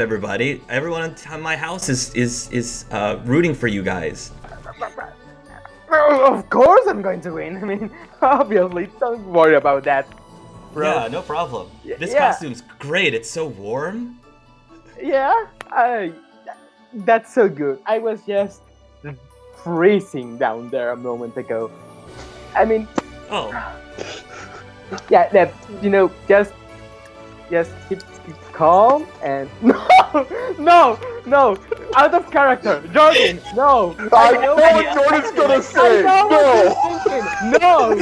everybody. Everyone in my house is rooting for you guys. Of course I'm going to win. I mean, obviously, don't worry about that, bro. Yeah, no problem. This Yeah. costume's great. It's so warm. Yeah, that's so good. I was just freezing down there a moment ago. I mean, Oh, yeah, that, just keep calm and no, out of character. Jordan, no. I know what Jordan's gonna say. No.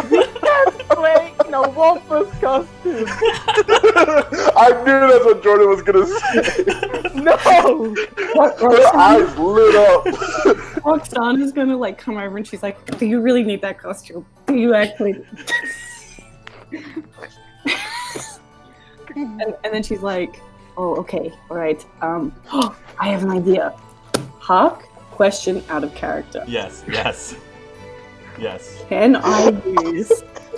You can't play in a Wampus costume. I knew that's what Jordan was gonna say. No. Her eyes lit up. Roxana's gonna like come over and she's like, "Do you really need that costume? Do you actually?" and then she's like, "Oh, okay, all right. I have an idea." Hawk, question out of character. Yes. Can I use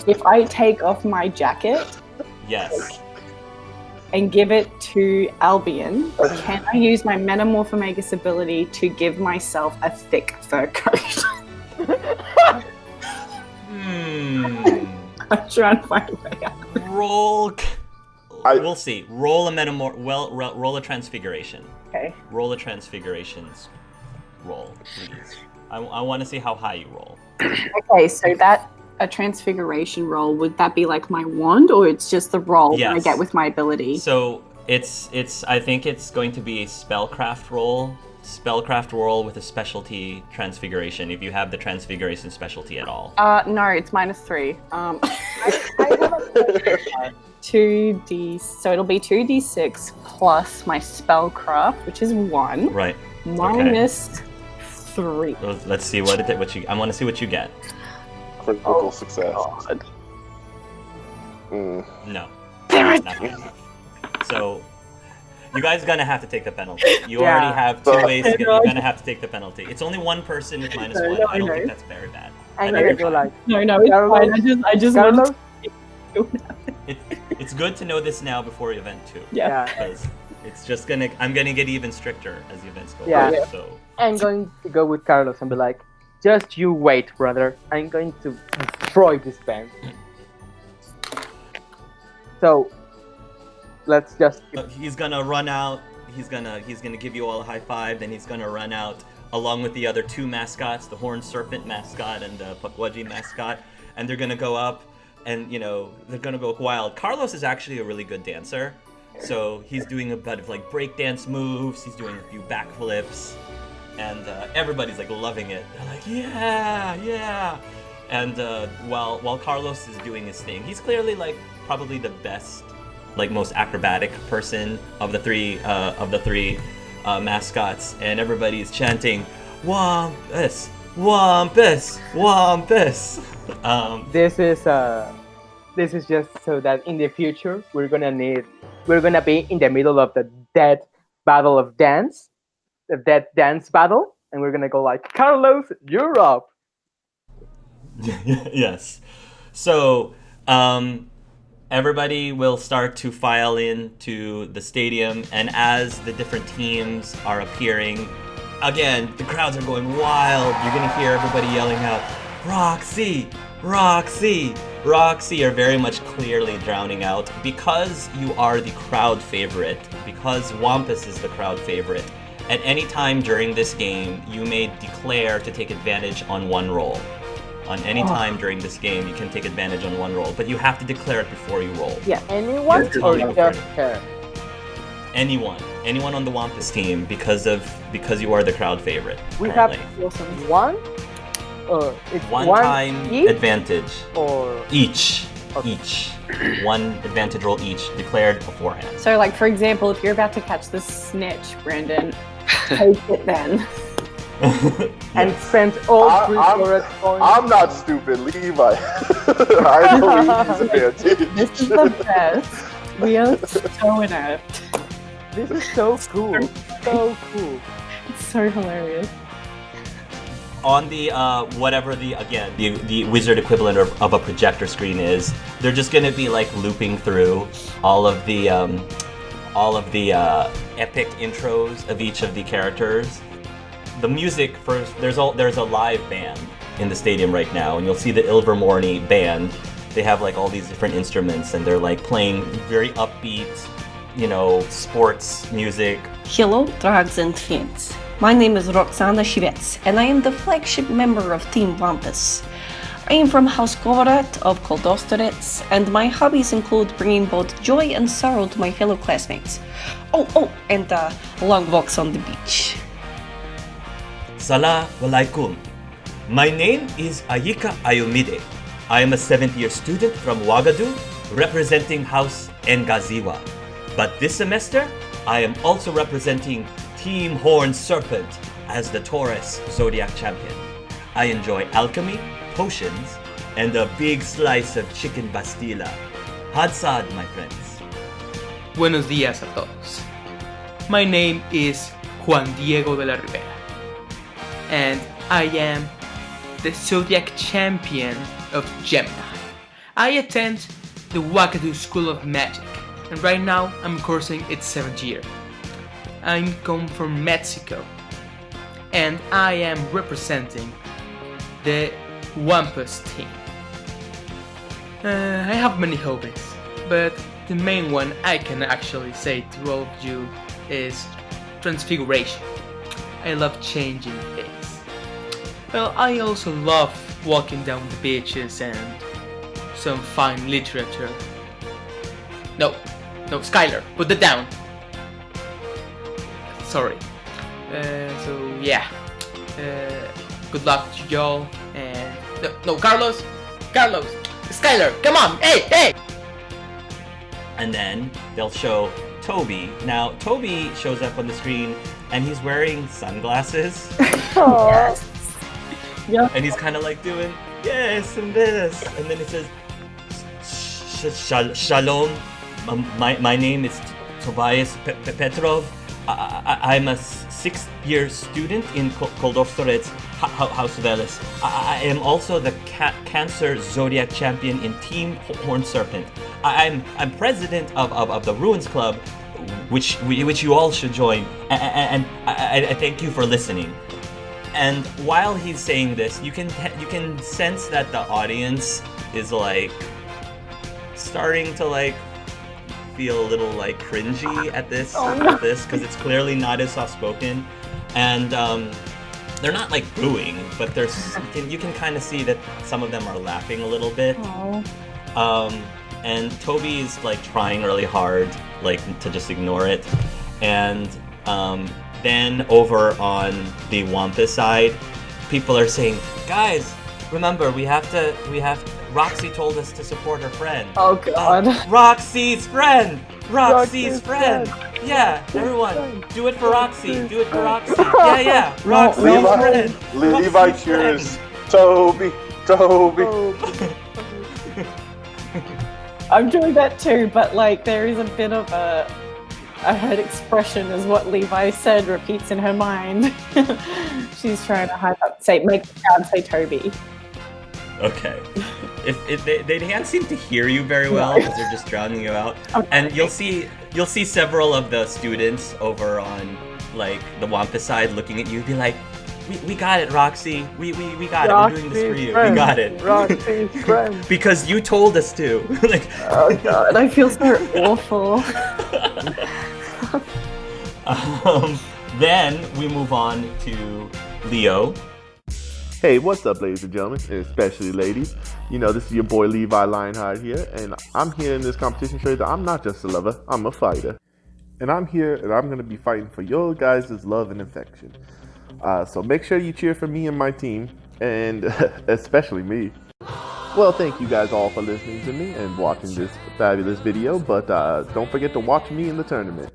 if I take off my jacket Yes. and give it to Albion? Can I use my Metamorphomagus ability to give myself a thick fur coat? I'm trying to find a way out. Roll. We'll see. Roll a roll a transfiguration. Okay. Roll a transfigurations. Roll, please. I want to see how high you roll. Okay, so that a transfiguration roll, would that be like my wand, or it's just the roll that I Yes. get with my ability? So it's. I think it's going to be a spellcraft roll. Spellcraft roll with a specialty transfiguration. If you have the transfiguration specialty at all. No, it's -3. 2d, so it'll be 2d6 plus my spellcraft, which is 1, Right. minus 3. So let's see what you. I want to see what you get. Critical success. God. No. Damn it! Not high enough. So, you guys are gonna have to take the penalty. You Yeah. already have 2 ways to get. You're gonna have to take the penalty. It's only one person with -1. No, I don't no. think that's very bad. I'm I gonna think go you're like, No, it's Carlos? fine. I just Carlos? wanted It's good to know this now before event 2. Yeah. Because it's just gonna. I'm gonna get even stricter as the events go Yeah. on. So. I'm going to go with Carlos and be like, just you wait, brother. I'm going to destroy this band. So, let's just. He's gonna run out. He's gonna give you all a high five. Then he's gonna run out along with the other 2 mascots, the Horned Serpent mascot and the Pukwudgie mascot, and they're gonna go up and they're gonna go wild. Carlos is actually a really good dancer, so he's doing a bit of like breakdance moves. He's doing a few backflips, and everybody's like loving it. They're like, yeah. And while Carlos is doing his thing, he's clearly like probably the best, like most acrobatic person of the three mascots, and everybody's chanting "Wampus, Wampus, Wampus." This is just so that in the future we're gonna be in the middle of the dead battle of dance, the dead dance battle, and we're gonna go like, Carlos, you're up. Yes. So, everybody will start to file into the stadium, and as the different teams are appearing, again, the crowds are going wild. You're gonna hear everybody yelling out, "Roxy! Roxy! Roxy!" are very much clearly drowning out. Because you are the crowd favorite, because Wampus is the crowd favorite, at any time during this game, you may declare to take advantage on one roll. On any time during this game, you can take advantage on one roll, but you have to declare it before you roll. Yeah. Anyone Yes, or totally just fair. her? Anyone on the Wampus team, because you are the crowd favorite. We have apparently. Awesome. one. It's one one time each, advantage or each. Okay. Each. One advantage roll each, declared beforehand. So, like, for example, if you're about to catch the snitch, Brandon, take it then. and Yes. spend all three I'm points. I'm not stupid, Levi. I know he's advantage. This is the best. We are so inept. This is so cool. So cool. It's so hilarious. On the whatever the wizard equivalent of a projector screen is, they're just gonna be like looping through all of the epic intros of each of the characters. The music first, there's a live band in the stadium right now, and you'll see the Ilvermorny band. They have like all these different instruments, and they're like playing very upbeat, sports music. Hello, drugs and fiends. My name is Roxana Shvets, and I am the flagship member of Team Wampus. I am from House Govoret of Koldostorets, and my hobbies include bringing both joy and sorrow to my fellow classmates. And long walks on the beach. Salam alaikum. My name is Ayika Ayomide. I am a 7th year student from Ouagadougou, representing House Ngaziwa. But this semester, I am also representing Team Horn Serpent as the Taurus Zodiac Champion. I enjoy alchemy, potions, and a big slice of chicken pastilla. Hadsad, my friends. Buenos días a todos. My name is Juan Diego de la Rivera, and I am the Zodiac Champion of Gemini. I attend the Ouagadougou School of Magic, and right now I'm coursing its 7th year. I come from Mexico, and I am representing the Wampus team. I have many hobbies, but the main one I can actually say to all of you is transfiguration. I love changing things. Well, I also love walking down the beaches and some fine literature. No, Skylar, put that down. Sorry. So yeah. Good luck to y'all. And no, Carlos, Skylar, come on, hey. And then they'll show Toby. Now, Toby shows up on the screen and he's wearing sunglasses. Yes. Yeah. And he's kind of like doing, yes, and this. And then it says, Shalom, my name is Tobias Petrov. I'm a 6th year student in Koldostorets, House Veles. I am also the Cancer Zodiac Champion in Team Horn Serpent. I'm president of the Ruins Club, which you all should join. And I thank you for listening. And while he's saying this, you can sense that the audience is like starting to like feel a little like cringy at this because it's clearly not as soft spoken, and they're not like booing, but you can kind of see that some of them are laughing a little bit. And Toby's like trying really hard like to just ignore it, and then over on the Wampus side, people are saying, guys, remember we have Roxy told us to support her friend. Oh god. Roxy's friend! Roxy's friend! Yeah, everyone, do it for Roxy! Do it for Roxy! Yeah! Roxy's friend! Levi cheers. Toby. I'm doing that too, but like there is a bit of a head expression is what Levi said repeats in her mind. She's trying to make the crowd say Toby. Okay. If they can't seem to hear you very well because they're just drowning you out. Okay. And you'll see several of the students over on like the Wampus side looking at you, be like, we got it, Roxy. We got it. We're doing this for you. Friend. We got it. Roxy's friend. Because you told us to. Like, oh god, I feel so awful. Then we move on to Leo. Hey, what's up, ladies and gentlemen, and especially ladies? You know, this is your boy Levi Lionheart here, and I'm here in this competition to show you that I'm not just a lover, I'm a fighter. And I'm here, and I'm going to be fighting for your guys' love and affection. So make sure you cheer for me and my team, and especially me. Well, thank you guys all for listening to me and watching this fabulous video, but don't forget to watch me in the tournament.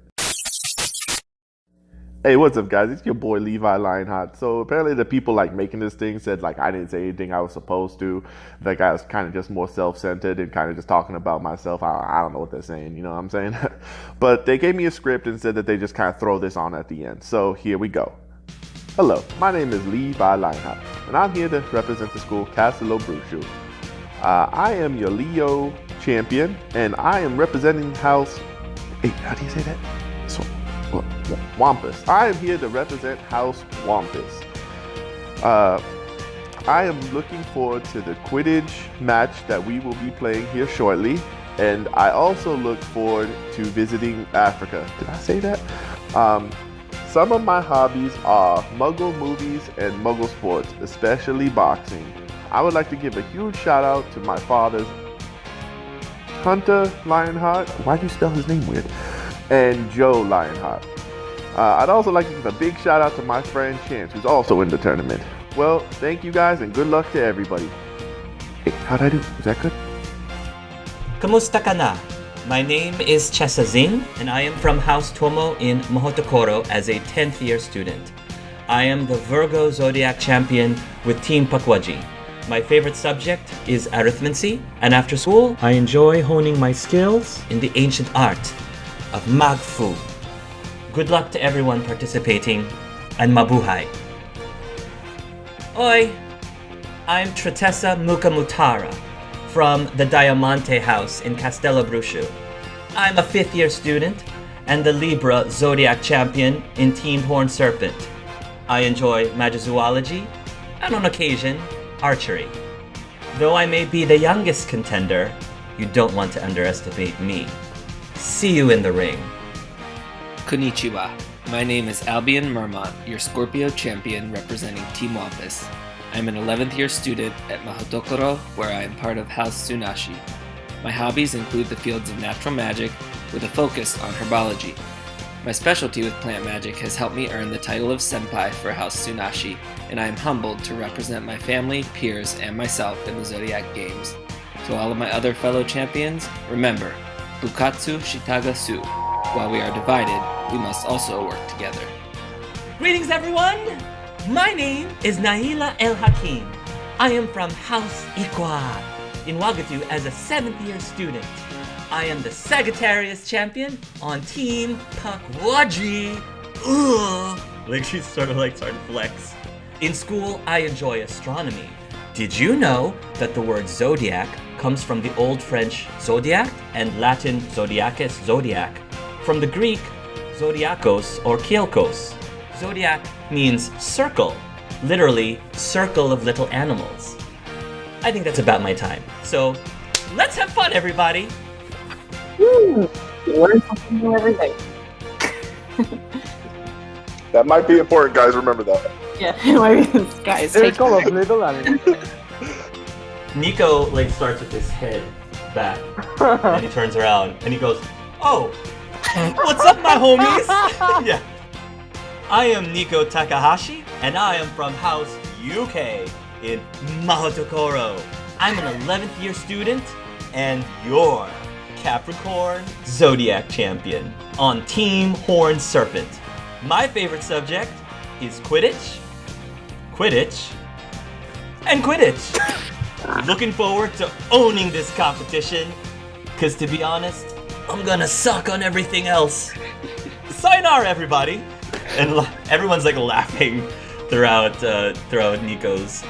Hey, what's up, guys? It's your boy Levi Lionheart. So apparently the people like making this thing said like I didn't say anything I was supposed to. That guy was kind of just more self-centered and kind of just talking about myself. I don't know what they're saying, you know what I'm saying? But they gave me a script and said that they just kind of throw this on at the end. So here we go. Hello, my name is Levi Lionheart, and I'm here to represent the school Castello Bruchu. I am your Leo champion, and I am representing House... Hey, how do you say that? Wampus. I am here to represent House Wampus. I am looking forward to the Quidditch match that we will be playing here shortly, and I also look forward to visiting Africa. Did I say that? Some of my hobbies are Muggle movies and Muggle sports, especially boxing. I would like to give a huge shout out to my father's Hunter Lionheart. Why do you spell his name weird? And Joe Lionheart. I'd also like to give a big shout out to my friend Chance, who's also in the tournament. Well, thank you guys and good luck to everybody. Hey, how'd I do? Is that good? Kamusta ka na? My name is Chesa Zing, and I am from House Tomo in Mahotokoro as a 10th year student. I am the Virgo Zodiac champion with Team Pakwaji. My favorite subject is arithmancy, and after school, I enjoy honing my skills in the ancient art of Magfu. Good luck to everyone participating, and mabuhay. Oi, I'm Tratessa Mukamutara from the Diamante House in Castello Brushu. I'm a 5th year student and the Libra Zodiac champion in Team Horn Serpent. I enjoy magizoology and on occasion, archery. Though I may be the youngest contender, you don't want to underestimate me. See you in the ring. Konnichiwa. My name is Albion Mermont, your Scorpio champion representing Team Wampus. I'm an 11th year student at Mahotokoro, where I am part of House Tsunashi. My hobbies include the fields of natural magic with a focus on herbology. My specialty with plant magic has helped me earn the title of Senpai for House Tsunashi, and I am humbled to represent my family, peers, and myself in the Zodiac Games. To all of my other fellow champions, remember, Bukatsu Shitaga Su. While we are divided, we must also work together. Greetings, everyone! My name is Naila El Hakim. I am from House Ikwa in Wagatu as a 7th year student. I am the Sagittarius champion on Team Pakwaji. Ugh. Like she's starting to flex. In school, I enjoy astronomy. Did you know that the word zodiac comes from the Old French zodiac and Latin zodiacus, zodiac, from the Greek zodiakos or kielkos. Zodiac means circle, literally circle of little animals. I think that's about my time. So let's have fun, everybody. You learn something new every day. That might be important, guys. Remember that. Yeah, guys, take Circle of little animals. Nikko starts with his head back, and he turns around and he goes, "Oh, what's up, my homies?" Yeah. I am Nikko Takahashi, and I am from House UK in Mahotokoro. I'm an 11th year student, and your Capricorn Zodiac champion on Team Horn Serpent. My favorite subject is Quidditch, and Quidditch. Looking forward to owning this competition, because to be honest, I'm gonna suck on everything else. Sayonara, everybody! And everyone's laughing throughout Nikko's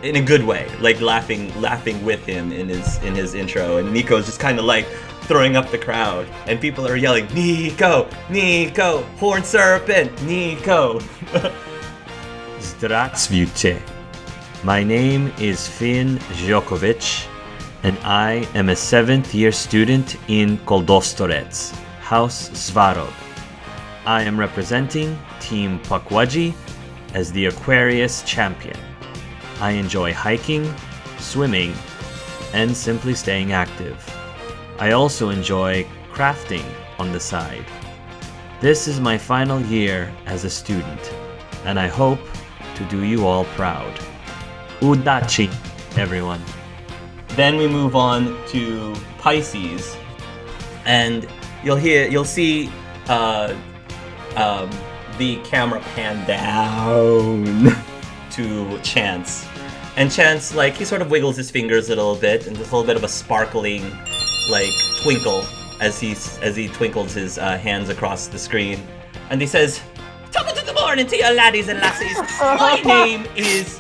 in a good way, laughing with him in his intro, and Nikko's just kind of throwing up the crowd, and people are yelling, "Nikko, Nikko, Horn Serpent, Nikko." Zdravstvuyte. My name is Finn Djokovic, and I am a 7th year student in Koldostorets, House Svarog. I am representing Team Pakwaji as the Aquarius champion. I enjoy hiking, swimming, and simply staying active. I also enjoy crafting on the side. This is my final year as a student, and I hope to do you all proud. Udachi, everyone. Then we move on to Pisces, and you'll see the camera pan down to Chance. And Chance, he sort of wiggles his fingers a little bit, and there's a little bit of a sparkling, twinkle as he twinkles his hands across the screen. And he says, "Top of the morning to you laddies and lassies. My name is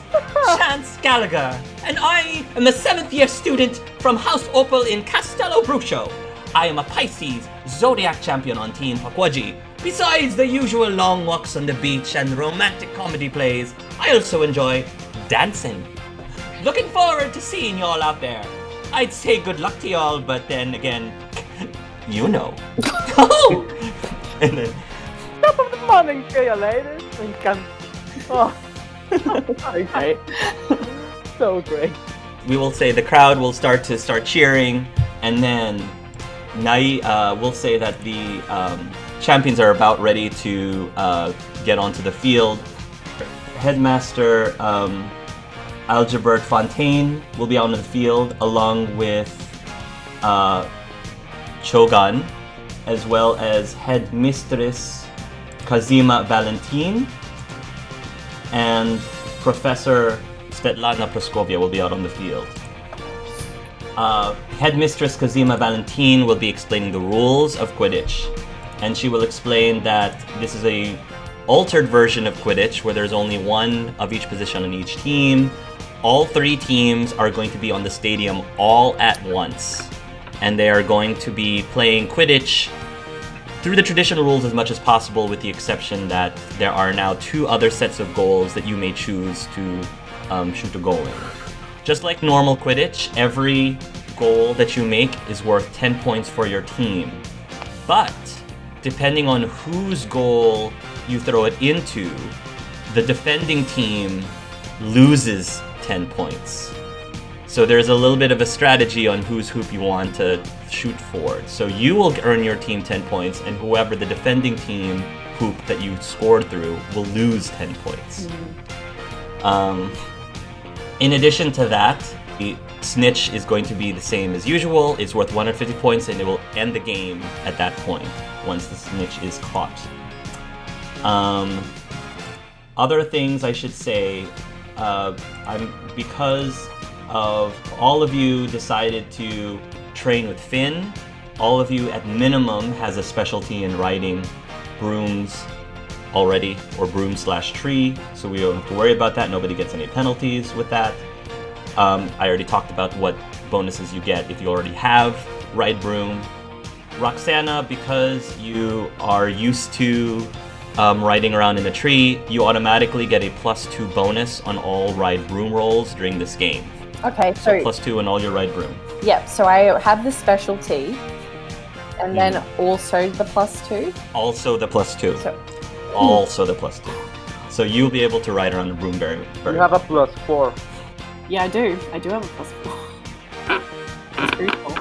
Chance Gallagher, and I am a 7th year student from House Opal in Castello Brusho. I am a Pisces Zodiac champion on Team Pakwaji. Besides the usual long walks on the beach and romantic comedy plays, I also enjoy dancing. Looking forward to seeing y'all out there. I'd say good luck to y'all, but then again, you know." And then, Top of the morning to you, ladies. Me encanta. Oh. Okay. So great. We will say the crowd will start cheering, and then we'll say that the champions are about ready to get onto the field. Headmaster Algebert Fontaine will be out on the field along with Chogan, as well as Headmistress Kazima Valentin, and Professor Svetlana Praskovia will be out on the field. Headmistress Kazima Valentin will be explaining the rules of Quidditch, and she will explain that this is a altered version of Quidditch where there's only one of each position on each team. All 3 teams are going to be on the stadium all at once, and they are going to be playing Quidditch through the traditional rules as much as possible, with the exception that there are now 2 other sets of goals that you may choose to shoot a goal in. Just like normal Quidditch, every goal that you make is worth 10 points for your team. But depending on whose goal you throw it into, the defending team loses 10 points. So there's a little bit of a strategy on whose hoop you want to shoot for. So you will earn your team 10 points, and whoever the defending team hoop that you scored through will lose 10 points. In addition to that, the snitch is going to be the same as usual. It's worth 150 points, and it will end the game at that point once the snitch is caught. Other things I should say, because of all of you decided to train with Finn, all of you at minimum has a specialty in riding brooms already, or broom/tree, so we don't have to worry about that. Nobody gets any penalties with that. I already talked about what bonuses you get if you already have ride broom. Roxana, because you are used to riding around in a tree, you automatically get a +2 bonus on all ride broom rolls during this game. Okay, so +2 on all your ride broom. Yep, so I have the specialty, and then also the +2. Also the +2. So, Also the +2. So you'll be able to ride around the broom very You have a +4. yeah, I do. I do have a +4. That's pretty cool.